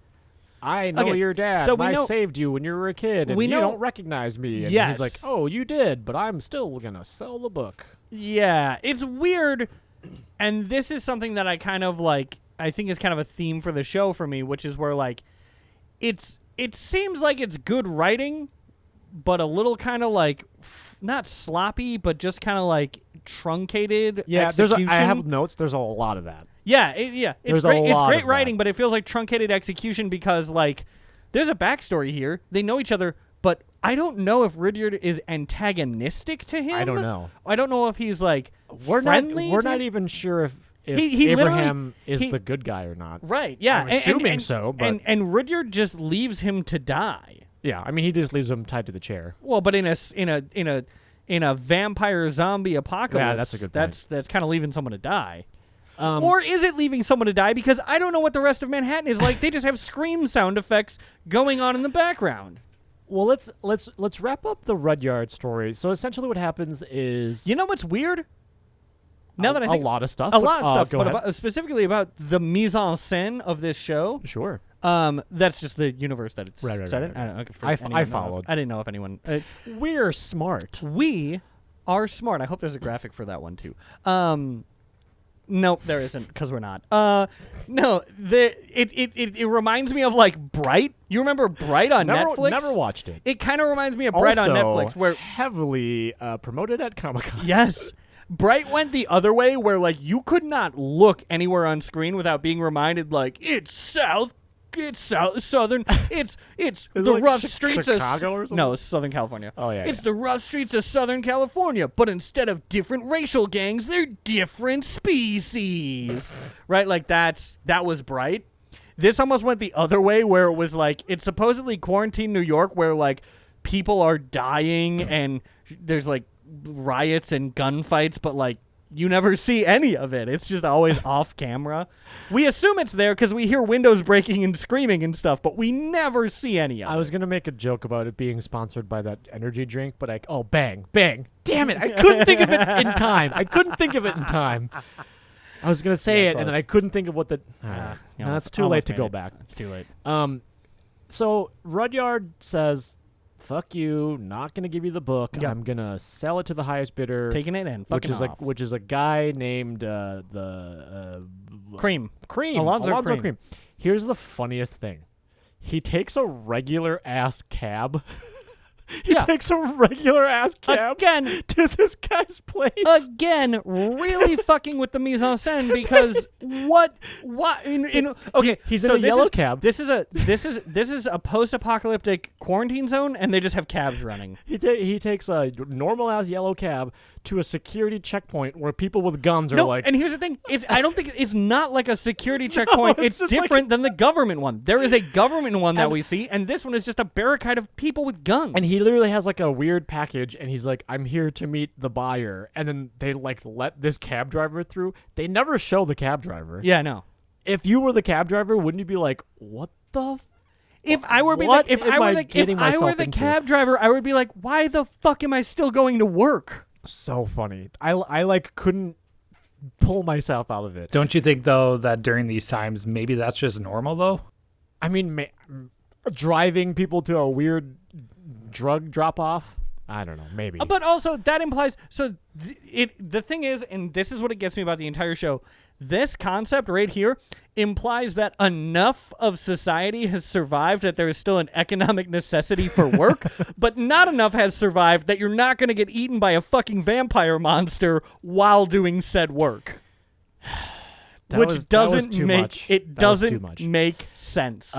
I know your dad. So I saved you when you were a kid, and you don't recognize me. And he's like, oh, you did, but I'm still going to sell the book. Yeah, it's weird. And this is something that I kind of like, I think is kind of a theme for the show for me, which is where like, it seems like it's good writing, but a little kind of like, not sloppy, but just kind of like truncated. Yeah, execution. I have notes. There's a lot of that. Yeah, it's great. It's great writing, but it feels like truncated execution because like there's a backstory here. They know each other, but I don't know if Rudyard is antagonistic to him. I don't know. I don't know if he's like friendly. We're not even sure if he Abraham is the good guy or not. Right? Yeah, I'm assuming so. But and Rudyard just leaves him to die. Yeah, I mean he just leaves him tied to the chair. Well, but in a vampire zombie apocalypse, yeah, that's a good point. That's kind of leaving someone to die. Or is it leaving someone to die? Because I don't know what the rest of Manhattan is like. They just have scream sound effects going on in the background. Well, let's wrap up the Rudyard story. So essentially, what happens is you know what's weird? Now that I think a lot of stuff, but specifically about the mise en scène of this show. Sure. That's just the universe that it's right. set in. I don't know. I followed. I didn't know if anyone. We're smart. We are smart. I hope there's a graphic for that one too. Nope, there isn't, because we're not. No, it reminds me of like Bright. You remember Bright on Netflix? Never watched it. It kind of reminds me of Bright on Netflix, where heavily promoted at Comic-Con. Yes. Bright went the other way, where like you could not look anywhere on screen without being reminded like it's southern, it's the like rough streets Chicago or of something? No, it's Southern California. Oh yeah, it's the rough streets of Southern California, but instead of different racial gangs, they're different species, right? Like that was Bright. This almost went the other way, where it was like it's supposedly quarantine New York, where like people are dying and there's like riots and gunfights, but like you never see any of it. It's just always off camera. We assume it's there because we hear windows breaking and screaming and stuff, but we never see any of it. I was going to make a joke about it being sponsored by that energy drink, but bang. Damn it. I couldn't think of it in time. I was going to say it, close. and then I couldn't think of what the... no, it's too late to go back. It's too late. So Rudyard says, fuck you, not going to give you the book. Yep. I'm going to sell it to the highest bidder. Taking it in, off. Which is a guy named Cream. Alonzo Cream. Cream. Here's the funniest thing. He takes a regular ass cab. He takes a regular ass cab again to this guy's place. Again, really fucking with the mise en scène, because what okay, he's in a yellow cab. This is a post-apocalyptic quarantine zone, and they just have cabs running. He takes a normal ass yellow cab to a security checkpoint where people with guns are No, like. and here's the thing: I don't think it's not like a security checkpoint. it's It's just different than the government one. There is a government one that we see, and this one is just a barricade of people with guns. And he literally has like a weird package, and he's like, "I'm here to meet the buyer." And then they like let this cab driver through. They never show the cab driver. Yeah, no. If you were the cab driver, wouldn't you be like, "What the?" If I were What if am I were I the getting if I were myself the into? cab driver, I would be like, why the fuck am I still going to work? So funny. I like couldn't pull myself out of it. Don't you think, though, that during these times, maybe that's just normal, though? I mean, driving people to a weird drug drop off. I don't know. Maybe. But also that implies the thing is, and this is what it gets me about the entire show. This concept right here implies that enough of society has survived that there is still an economic necessity for work, but not enough has survived that you're not going to get eaten by a fucking vampire monster while doing said work. Which doesn't make sense.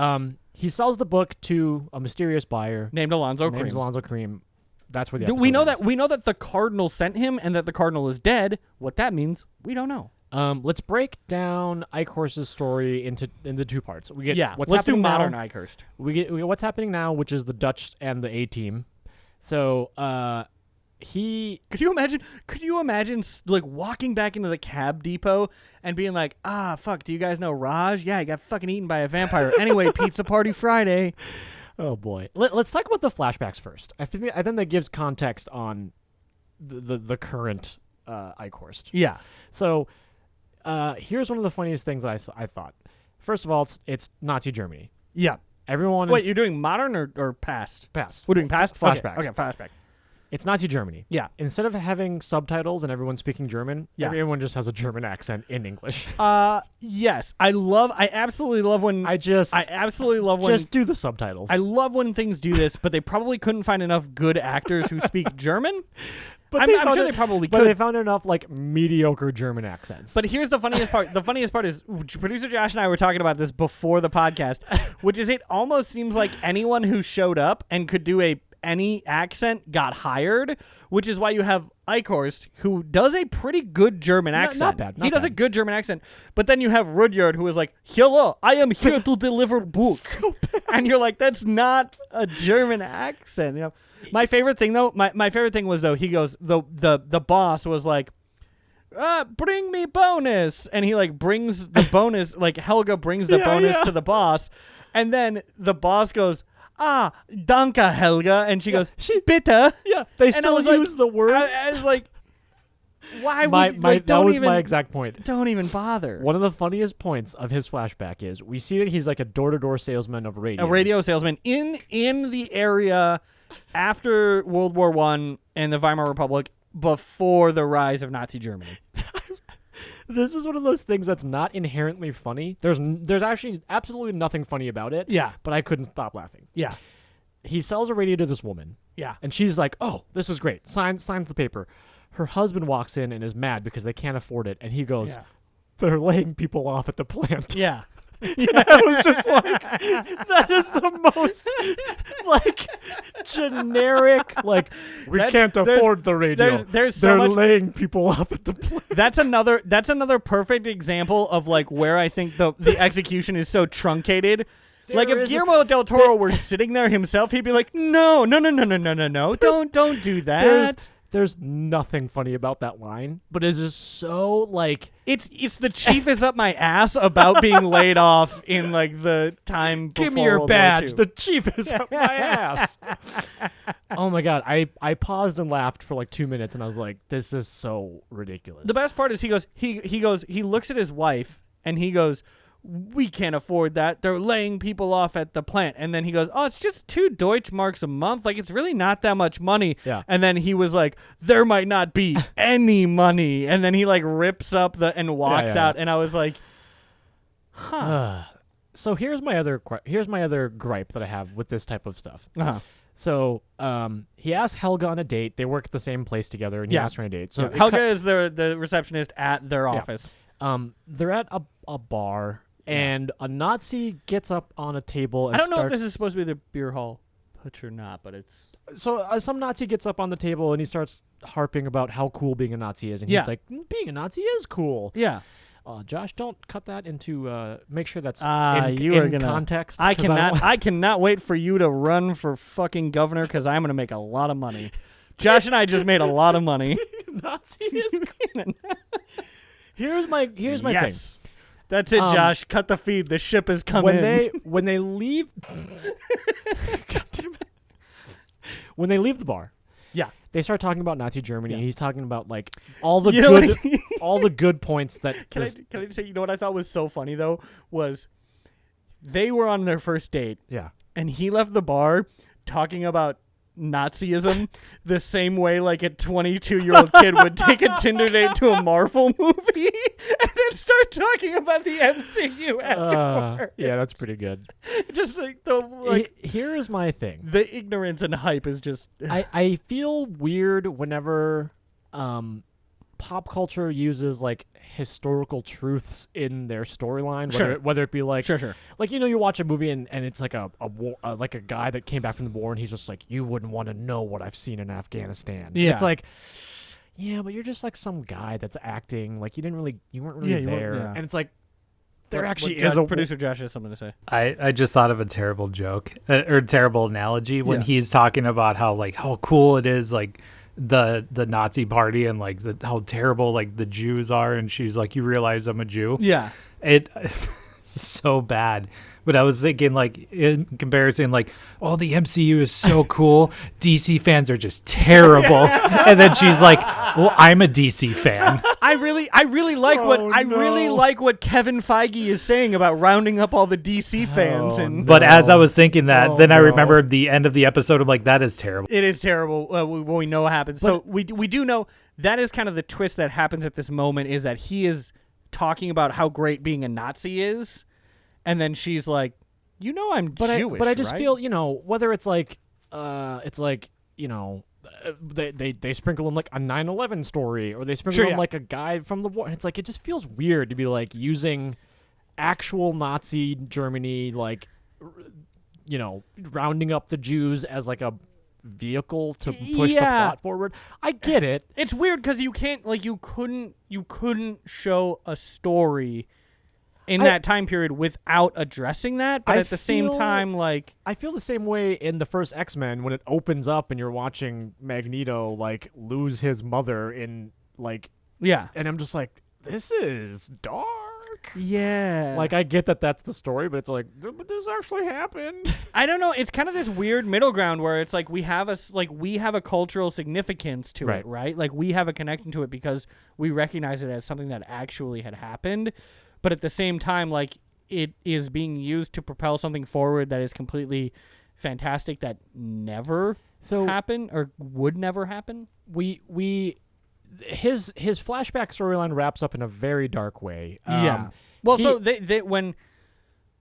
He sells the book to a mysterious buyer Named Alonzo named Cream. Alonzo Cream. That's where the episode We know ends. that the Cardinal sent him and that the Cardinal is dead. What that means, we don't know. Let's break down Eichhorst's story into two parts. We get what's let's do happening modern now. Eichhorst. We get what's happening now, which is the Dutch and the A team. So Could you imagine like walking back into the cab depot and being like, fuck, do you guys know Raj? Yeah, he got fucking eaten by a vampire. Anyway, pizza party Friday. Oh boy. Let's talk about the flashbacks first. I think that gives context on the current Eichhorst. Yeah. So here's one of the funniest things I thought. First of all, it's Nazi Germany. Yeah. Everyone Wait, you're doing modern or past? past. We're doing past? Flashbacks. Okay, flashback. It's Nazi Germany. Yeah. Instead of having subtitles and everyone speaking German, Yeah. everyone just has a German accent in English. Yes. I absolutely love when Just do the subtitles. I love when things do this, but they probably couldn't find enough good actors who speak German. But I'm sure they probably But could. they found enough like mediocre German accents. But here's the funniest part. The funniest part is producer Josh and I were talking about this before the podcast, which is it almost seems like anyone who showed up and could do any accent got hired, which is why you have Eichhorst, who does a pretty good German accent. Not bad. He does a good German accent. But then you have Rudyard, who is like, "Hello, I am here to deliver books." So bad. And you're like, that's not a German accent. You know? My favorite thing though, my favorite thing was though, he goes, the boss was like, bring me bonus. And he like brings the bonus, like Helga brings the bonus to the boss. And then the boss goes, danke Helga. And she goes, bitte. Yeah, they And I still was like- use the words. I was like, why would that don't was even, my exact point. Don't even bother. One of the funniest points of his flashback is we see that he's like a door-to-door salesman of radios. A radio salesman in the area after World War I and the Weimar Republic, before the rise of Nazi Germany. This is one of those things that's not inherently funny. There's actually absolutely nothing funny about it. Yeah. But I couldn't stop laughing. Yeah. He sells a radio to this woman. Yeah. And she's like, "Oh, this is great. Signs the paper." Her husband walks in and is mad because they can't afford it, and he goes, Yeah. "They're laying people off at the plant." Yeah. I was just like, that is the most like generic, like we can't afford the radio. There's so They're much. laying people off at the plant. That's another perfect example of like where I think the execution is so truncated. Like if Guillermo del Toro were sitting there himself, he'd be like, no, don't do that. There's nothing funny about that line, but it's just so like It's the chief is up my ass about being laid off in like the time before give me your World War badge. II. The chief is up my ass. Oh my god, I paused and laughed for like 2 minutes, and I was like, this is so ridiculous. The best part is he looks at his wife and he goes, we can't afford that. They're laying people off at the plant. And then he goes, it's just 2 Deutschmarks a month. Like, it's really not that much money. Yeah. And then he was like, there might not be any money. And then he like rips up and walks out. And I was like, So here's my other gripe that I have with this type of stuff. Uh-huh. So he asked Helga on a date. They work at the same place together, and he asked her on a date. So Helga is the receptionist at their office. They're at a bar, and a Nazi gets up on a table and I don't know if starts... this is supposed to be the beer hall Butch or not, but it's... So some Nazi gets up on the table and he starts harping about how cool being a Nazi is. And he's like, being a Nazi is cool. Yeah. Josh, don't cut that into, make sure that's in context. I cannot wait for you to run for fucking governor because I'm going to make a lot of money. Josh and I just made a lot of money. Nazi is cool. Here's my thing. That's it, Josh. Cut the feed. The ship is coming. When they leave, God damn it. When they leave the bar, they start talking about Nazi Germany. And he's talking about like all the all the good points that. Can I just say? You know what I thought was so funny though was they were on their first date. Yeah, and he left the bar talking about Nazism the same way like a 22-year-old kid would take a Tinder date to a Marvel movie and then start talking about the MCU afterwards. Yeah, that's pretty good. Just like here is my thing. The ignorance and hype is just I feel weird whenever pop culture uses like historical truths in their storyline, whether it be like like you watch a movie and it's like a war, like a guy that came back from the war and he's just like, you wouldn't want to know what I've seen in Afghanistan. It's like, yeah, but you're just like some guy that's acting like you weren't really there, and it's like there actually is a producer. Josh has something to say. I just thought of a terrible joke or terrible analogy when he's talking about how cool it is, like the Nazi party and like how terrible like the Jews are, and she's like, you realize I'm a Jew? Yeah. It's so bad. But I was thinking like in comparison, like, oh, the MCU is so cool. DC fans are just terrible. And then she's like, well, I'm a DC fan. I really like really like what Kevin Feige is saying about rounding up all the DC fans. But as I was thinking that, I remembered the end of the episode. I'm like, that is terrible. It is terrible. We know what happens. So we do know that is kind of the twist that happens at this moment, is that he is talking about how great being a Nazi is. And then she's like, I'm Jewish, but I just right? feel, whether it's like, they sprinkle in like a 9/11 story, or they sprinkle in like a guy from the war. And it's like, it just feels weird to be like using actual Nazi Germany, like, rounding up the Jews as like a vehicle to push the plot forward. I get it. It's weird because you can't, like, you couldn't show a story in that time period without addressing that, but at the same time, like, I feel the same way in the first X-Men when it opens up and you're watching Magneto like lose his mother in like, and I'm just like, this is dark. Yeah, like I get that that's the story, but it's like, but this actually happened. I don't know. It's kind of this weird middle ground where it's like we have a cultural significance to it, right? Like we have a connection to it because we recognize it as something that actually had happened. But at the same time, like, it is being used to propel something forward that is completely fantastic that never happened or would never happen. His flashback storyline wraps up in a very dark way. Well, so they when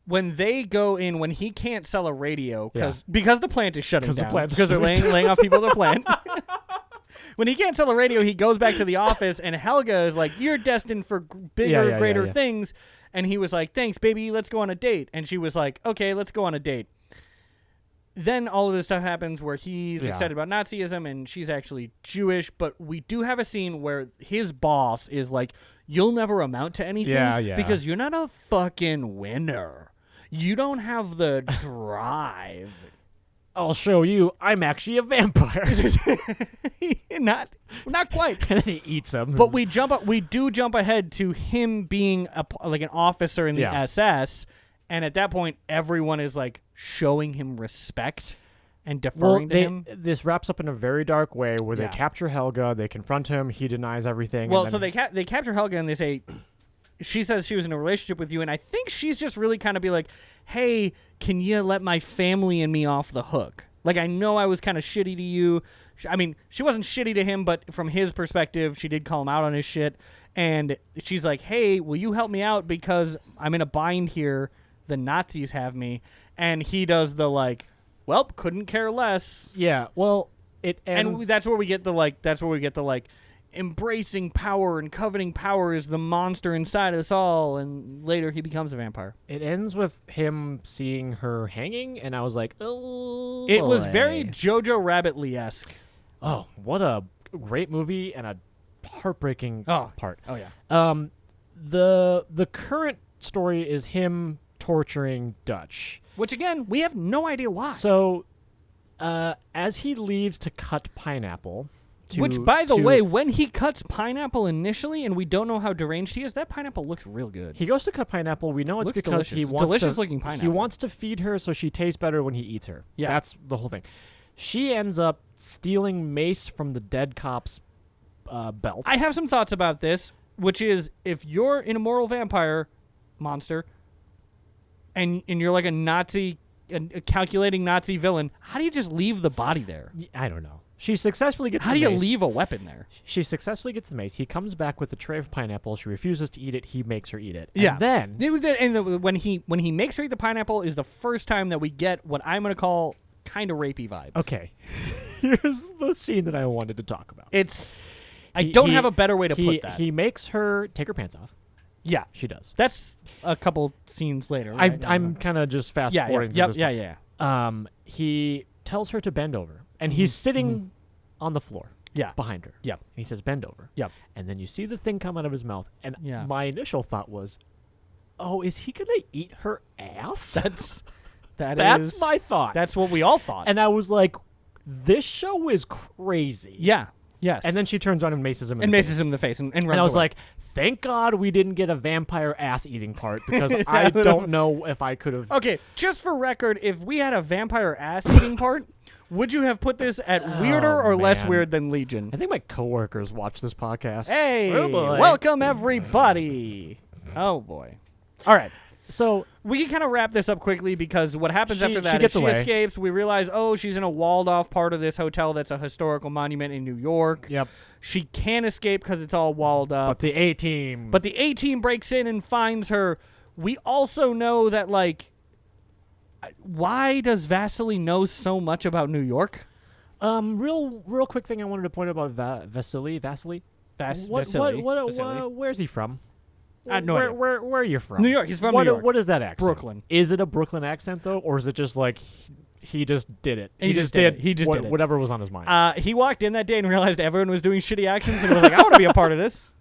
they go in, when he can't sell a radio because the plant is shutting down, because they're laying off people at the plant. When he can't sell a radio, he goes back to the office, and Helga is like, you're destined for bigger, greater things. And he was like, thanks, baby, let's go on a date. And she was like, okay, let's go on a date. Then all of this stuff happens where he's excited about Nazism, and she's actually Jewish. But we do have a scene where his boss is like, you'll never amount to anything because you're not a fucking winner. You don't have the drive. I'll show you. I'm actually a vampire. Not quite. And then he eats him. But we do jump ahead to him being like an officer in the SS, and at that point, everyone is like showing him respect and deferring to him. This wraps up in a very dark way where they capture Helga, they confront him, he denies everything. Well, so they capture Helga and they say, she says she was in a relationship with you, and I think she's just really kind of be like, hey, can you let my family and me off the hook? Like, I know I was kind of shitty to you. I mean, she wasn't shitty to him, but from his perspective, she did call him out on his shit. And she's like, hey, will you help me out because I'm in a bind here. The Nazis have me. And he does the, like, well, couldn't care less. Yeah, well, it ends. And that's where we get the, like, embracing power and coveting power is the monster inside us all, and later he becomes a vampire. It ends with him seeing her hanging, and I was like, oh, It was boy. very Jojo Rabbit Lee-esque. Oh, what a great movie and a heartbreaking part. Oh, yeah. The current story is him torturing Dutch. Which, again, we have no idea why. So, as he leaves to cut pineapple... Which, by the way, when he cuts pineapple initially, and we don't know how deranged he is, that pineapple looks real good. He goes to cut pineapple. We know it's Looks because delicious. he wants Delicious to, looking pineapple. He wants to feed her so she tastes better when he eats her. Yeah. That's the whole thing. She ends up stealing mace from the dead cop's belt. I have some thoughts about this, which is if you're an immoral vampire monster and you're like a Nazi, a calculating Nazi villain, how do you just leave the body there? I don't know. She successfully gets How the do you mace. leave a weapon there? She successfully gets the mace. He comes back with a tray of pineapple. She refuses to eat it. He makes her eat it. Yeah. And then when he makes her eat the pineapple is the first time that we get what I'm going to call kind of rapey vibes. okay, here's the scene that I wanted to talk about. I don't have a better way to put that. He makes her take her pants off. Yeah. She does. That's a couple scenes later. Right? I'm kind of just fast forwarding. He tells her to bend over, and he's sitting on the floor. Yeah. Behind her. Yep. And he says, "Bend over." Yep. And then you see the thing come out of his mouth, and Yeah. my initial thought was, "Oh, is he gonna eat her ass?" That's my thought. That's what we all thought. And I was like, "This show is crazy." yeah. Yes. And then she turns around and maces him. and maces him in the face and runs And I was away. like, "Thank God we didn't get a vampire ass eating part because I don't know if I could have." Okay, just for record, if we had a vampire ass eating part, would you have put this at weirder or less man. weird than Legion? I think my coworkers watch this podcast. Hey, Oh, boy. welcome everybody. Oh boy. All right. So We can kind of wrap this up quickly because what happens after that gets is she away. escapes. We realize, oh, she's in a walled-off part of this hotel that's a historical monument in New York. Yep. She can't escape because it's all walled up. But the A-team. But the A-team breaks in and finds her. We also know that, like, why does Vasily know so much about New York? real quick thing I wanted to point out about Vasily. Vasily? Where's he from? I have no idea. Where are you from? New York. He's from New York. What is that accent? Brooklyn. Is it a Brooklyn accent though, or is it just like he just did it? He just did it. He just did it. Whatever was on his mind. He walked in that day and realized everyone was doing shitty accents and was like, I want to be a part of this.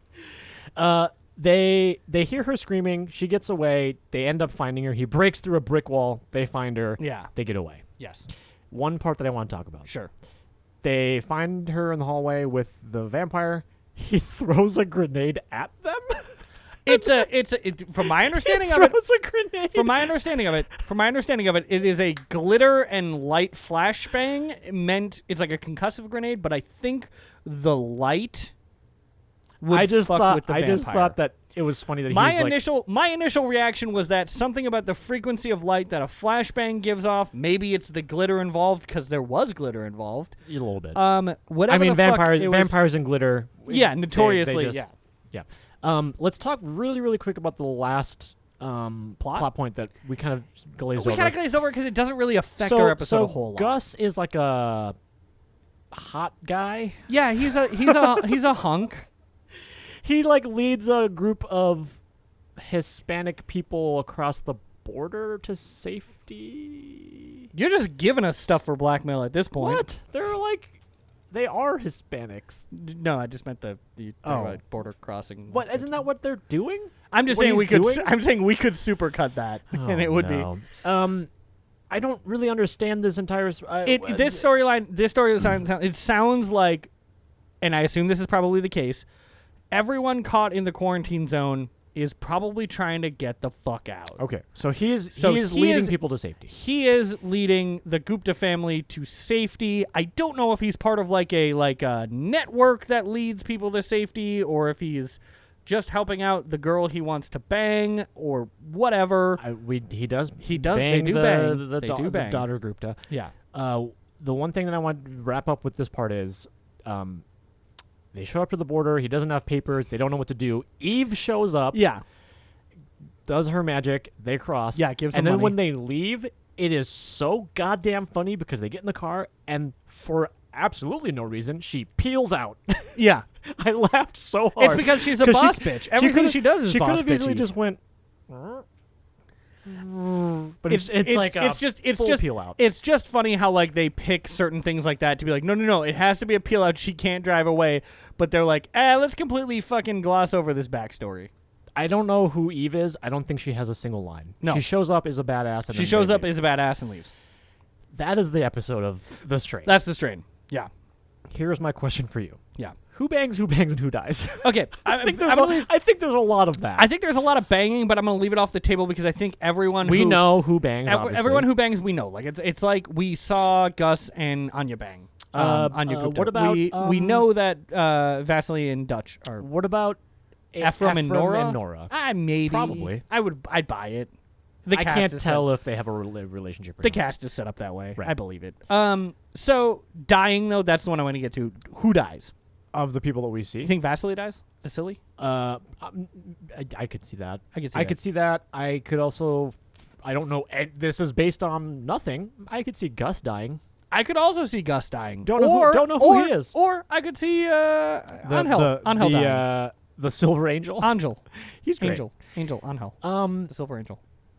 They hear her screaming. She gets away. They end up finding her. He breaks through a brick wall. They find her. Yeah. They get away. Yes. One part that I want to talk about. Sure. They find her in the hallway with the vampire. He throws a grenade at them. From my understanding of it, throws a grenade. From my understanding of it, it is a glitter and light flashbang. It's like a concussive grenade, but I think the light would I just fuck thought with the vampire. thought that it was funny that my he's initial reaction was that something about the frequency of light that a flashbang gives off. Maybe it's the glitter involved because there was glitter involved. a little bit. Whatever. I mean, the fuck it was- vampires and glitter. Yeah, they notoriously. just- yeah. Let's talk really quick about the last plot point that we kind of glazed over. We kind of glazed over because it doesn't really affect our episode a whole lot. Gus is like a hot guy. Yeah, he's a hunk. He like leads a group of Hispanic people across the border to safety. You're just giving us stuff for blackmail at this point. What? They are Hispanics. No, I just meant the border crossing. What? Isn't that what they're doing? I'm just what saying he's doing? I'm saying we could supercut that, and it would be. I don't really understand this entire. This storyline. It sounds like, and I assume this is probably the case. Everyone caught in the quarantine zone is probably trying to get the fuck out. Okay, so he is leading people to safety. He is leading the Gupta family to safety. I don't know if he's part of like a network that leads people to safety, or if he's just helping out the girl he wants to bang, or whatever. He does. They do bang. The daughter Gupta. Yeah. The one thing that I want to wrap up with this part is, they show up to the border. He doesn't have papers. They don't know what to do. Eve shows up. Yeah. Does her magic. They cross. Yeah, gives them and then money. when they leave, it is so goddamn funny because they get in the car and for absolutely no reason, she peels out. Yeah. I laughed so hard. It's because she's a boss bitch. Everything she does is she boss bitchy. She could have easily just went. But it's like peel out. It's just funny how like they pick certain things like that to be like, no, it has to be a peel out. She can't drive away. But they're like, let's completely fucking gloss over this backstory. I don't know who Eve is. I don't think she has a single line. No. She shows up as a badass. And She shows up as a badass and leaves. That is the episode of The Strain. That's The Strain. Yeah. Here's my question for you. Yeah. Who bangs, and who dies? Okay. I think there's a lot of that. I think there's a lot of banging, but I'm going to leave it off the table because I think everyone we know who bangs, obviously. Everyone who bangs, we know. Like it's like we saw Gus and Anya bang. Anya Gupta. What about... We know that Vasily and Dutch are... What about... Ephraim and Nora? Maybe. Probably. I'd buy it. I can't tell if they have a relationship or the not. cast is set up that way. Right. I believe it. So dying though, that's the one I want to get to. Who dies? Of the people that we see. You think Vasily dies? Vasily? I could see that. I could see that. I could also... I don't know. This is based on nothing. I could see Gus dying. I could also see Gus dying. Don't know who he is. Or I could see Angel dying. The Silver Angel. Angel. He's great. Angel. Angel. The Silver Angel.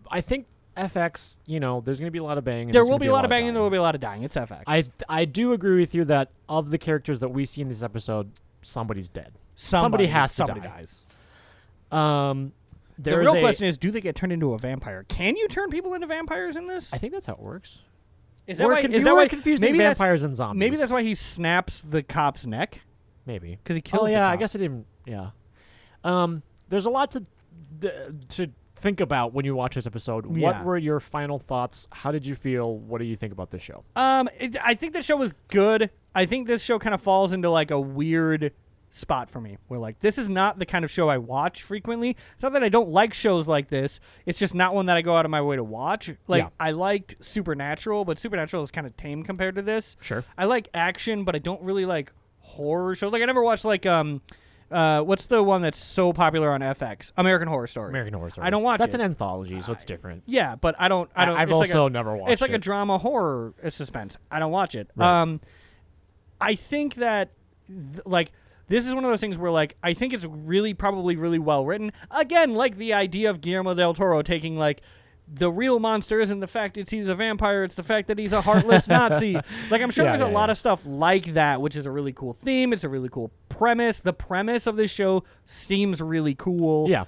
I think FX, there's going to be a lot of banging. There will be a lot of banging. There will be a lot of dying. It's FX. I do agree with you that of the characters that we see in this episode, somebody's dead. Somebody has to die. Dies. The real question is, do they get turned into a vampire? Can you turn people into vampires in this? I think that's how it works. Is that why confusing vampires and zombies? Maybe that's why he snaps the cop's neck. Maybe because he kills. Oh yeah, the cop. I guess I didn't. Yeah. There's a lot to think about when you watch this episode. Yeah. What were your final thoughts? How did you feel? What do you think about this show? I think the show was good. I think this show kind of falls into like a weird spot for me where like this is not the kind of show I watch frequently. It's not that I don't like shows like this. It's just not one that I go out of my way to watch. Like I liked Supernatural, but Supernatural is kind of tame compared to this. Sure. I like action, but I don't really like horror shows. Like I never watched like what's the one that's so popular on FX? American Horror Story. American Horror Story. I don't watch That's it. an anthology, so it's different. Yeah, but I don't. I've also never watched it. It's like a drama horror suspense. I don't watch it. Right. I think that like this is one of those things where like I think it's probably really well written. Again, like the idea of Guillermo del Toro taking like the real monster isn't the fact that he's a vampire, it's the fact that he's a heartless Nazi. Like I'm sure there's a lot of stuff like that, which is a really cool theme. It's a really cool premise. The premise of this show seems really cool. Yeah.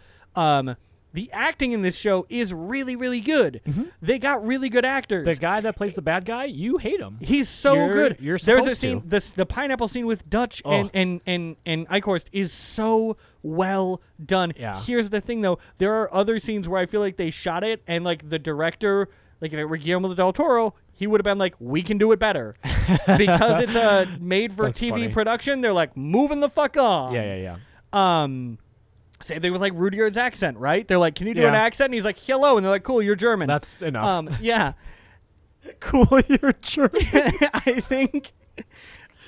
The acting in this show is really, really good. Mm-hmm. They got really good actors. The guy that plays the bad guy, you hate him. He's so good. You're There's supposed a scene, to. the pineapple scene with Dutch and Eichhorst is so well done. Yeah. Here's the thing, though. There are other scenes where I feel like they shot it, and like the director, like if it were Guillermo del Toro, he would have been like, we can do it better. Because it's a made-for-TV production, they're like, moving the fuck on. Yeah. Same thing with like Rudyard's accent, right? They're like, can you do an accent? And he's like, hello. And they're like, cool, you're German. That's enough. Yeah. Cool, you're German.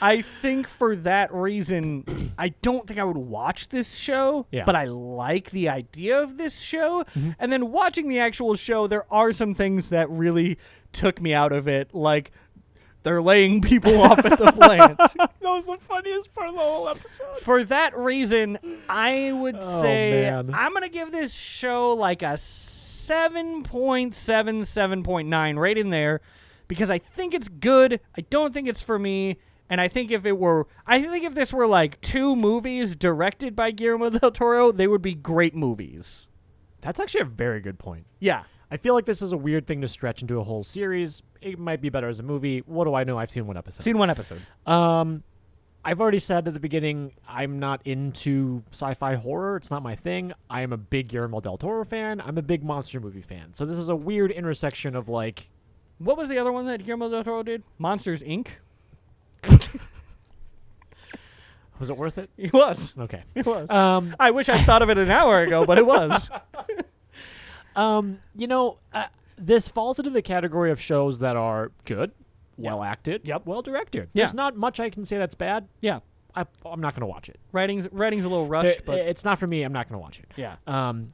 I think for that reason, I don't think I would watch this show, but I like the idea of this show. Mm-hmm. And then watching the actual show, there are some things that really took me out of it, like they're laying people off at the plant. That was the funniest part of the whole episode. For that reason, I would say man. I'm going to give this show like a 7.7, 7.9 right in there because I think it's good. I don't think it's for me. And I think if this were like 2 movies directed by Guillermo del Toro, they would be great movies. That's actually a very good point. Yeah. I feel like this is a weird thing to stretch into a whole series. It might be better as a movie. What do I know? I've seen one episode. I've already said at the beginning, I'm not into sci-fi horror. It's not my thing. I am a big Guillermo del Toro fan. I'm a big monster movie fan. So this is a weird intersection of like... What was the other one that Guillermo del Toro did? Monsters, Inc.? Was it worth it? It was. Okay. It was. I wish I'd thought of it an hour ago, but it was. This falls into the category of shows that are good, well acted, well directed. Yeah. There's not much I can say that's bad. Yeah. I'm not gonna watch it. Writing's a little rushed, but It's not for me. I'm not gonna watch it. yeah.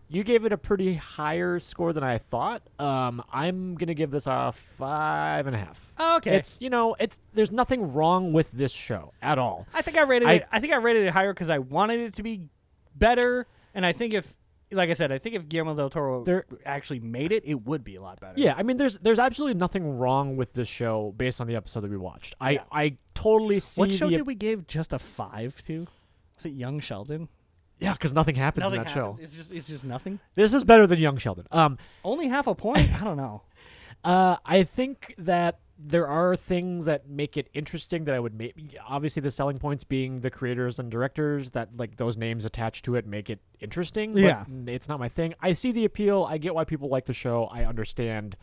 You gave it a pretty higher score than I thought. I'm gonna give this a 5.5. Oh, okay. It's there's nothing wrong with this show at all. I think I rated it higher because I wanted it to be better, and I think if Guillermo del Toro actually made it, it would be a lot better. Yeah, I mean, there's absolutely nothing wrong with this show based on the episode that we watched. I totally see. What show did we give just a 5 to? Was it Young Sheldon? Yeah, because nothing happens in that show. It's just nothing. This is better than Young Sheldon. Only half a point. I don't know. I think that there are things that make it interesting that I would make. Obviously, the selling points being the creators and directors that like those names attached to it make it interesting. Yeah, but it's not my thing. I see the appeal. I get why people like the show. I understand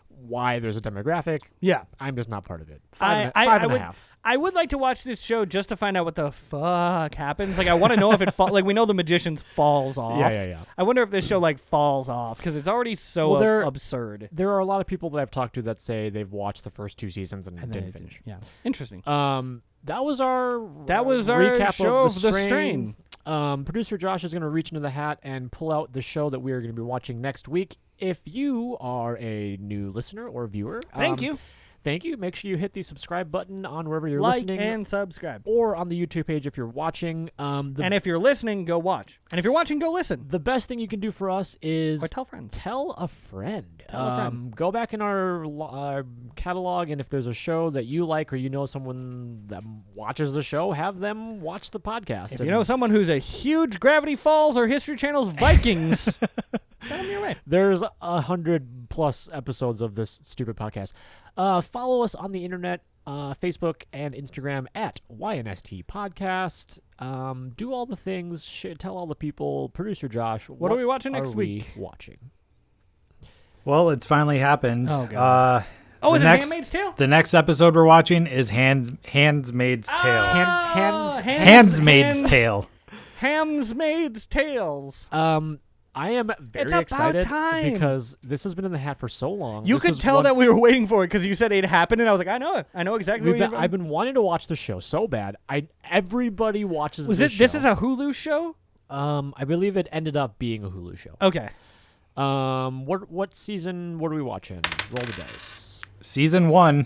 why there's a demographic. Yeah, I'm just not part of it. Five and a half. I would like to watch this show just to find out what the fuck happens. Like, I want to know if it like we know the magician falls off. Yeah. I wonder if this show like falls off because it's already so absurd. There are a lot of people that I've talked to that say they've watched the first 2 seasons and didn't finish. Yeah, interesting. That was our recap show of The Strain. Producer Josh is going to reach into the hat and pull out the show that we are going to be watching next week. If you are a new listener or viewer, thank you. Thank you. Make sure you hit the subscribe button on wherever you're like listening. and subscribe. Or on the YouTube page if you're watching. And if you're listening, go watch. And if you're watching, go listen. The best thing you can do for us is... Or tell friends. Tell a friend. Tell a friend. Go back in our catalog, and if there's a show that you like or you know someone that watches the show, have them watch the podcast. If you know someone who's a huge Gravity Falls or History Channel's Vikings... Send them your way. There's 100+ episodes of this stupid podcast. Follow us on the internet, Facebook and Instagram at YNST Podcast. Do all the things. Tell all the people. Producer Josh, what are we watching next week? Well, it's finally happened. Oh, God. Is it Handmaid's Tale? The next episode we're watching is Handmaid's Tale. Handmaid's Tale. Handmaid's Tales. I am very excited because this has been in the hat for so long. You could tell that we were waiting for it because you said it happened, and I was like, I know it. I know exactly what you're doing. I've been wanting to watch the show so bad. Everybody watches this show. This is a Hulu show? I believe it ended up being a Hulu show. Okay. What season? What are we watching? Roll the dice. Season 1.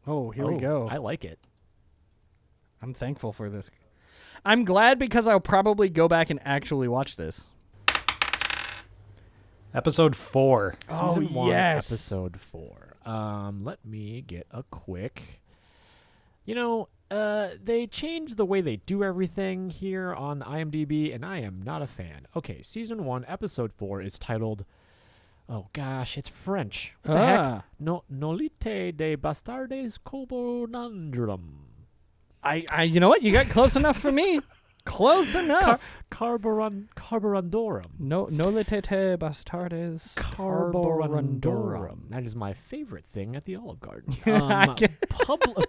Oh, here we go. I like it. I'm thankful for this. I'm glad because I'll probably go back and actually watch this. Episode 4. Season 1, yes. Episode 4. Let me get a quick... they changed the way they do everything here on IMDb, and I am not a fan. Okay, Season 1, Episode 4 is titled... Oh, gosh, it's French. What the heck? Nolite de bastardes carbonandrum. You know what? You got close enough for me. Close enough. Carborandorum. Nolite bastardes carborandorum. That is my favorite thing at the Olive Garden.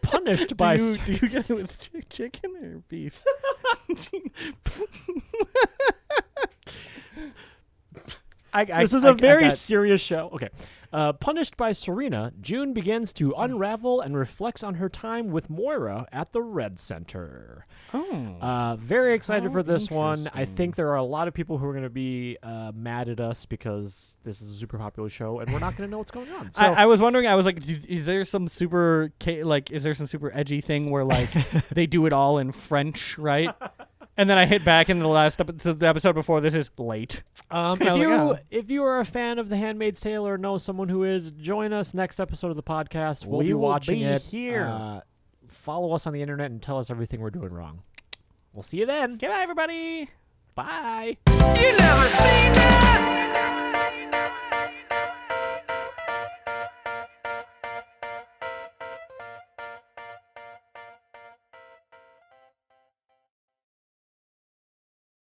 Punished by... Do you get it with chicken or beef? This is a very serious show. Okay. Punished by Serena, June begins to unravel and reflects on her time with Moira at the Red Center. Oh. Very excited for this one. I think there are a lot of people who are going to be mad at us because this is a super popular show and we're not going to know what's going on. So I was wondering, is there some super edgy thing where like they do it all in French, right? And then I hit back in the last episode, the episode before this is late. If you are a fan of The Handmaid's Tale or know someone who is, join us next episode of the podcast. We'll be watching it here. Follow us on the internet and tell us everything we're doing wrong. We'll see you then. Goodbye, everybody. Bye. You never seen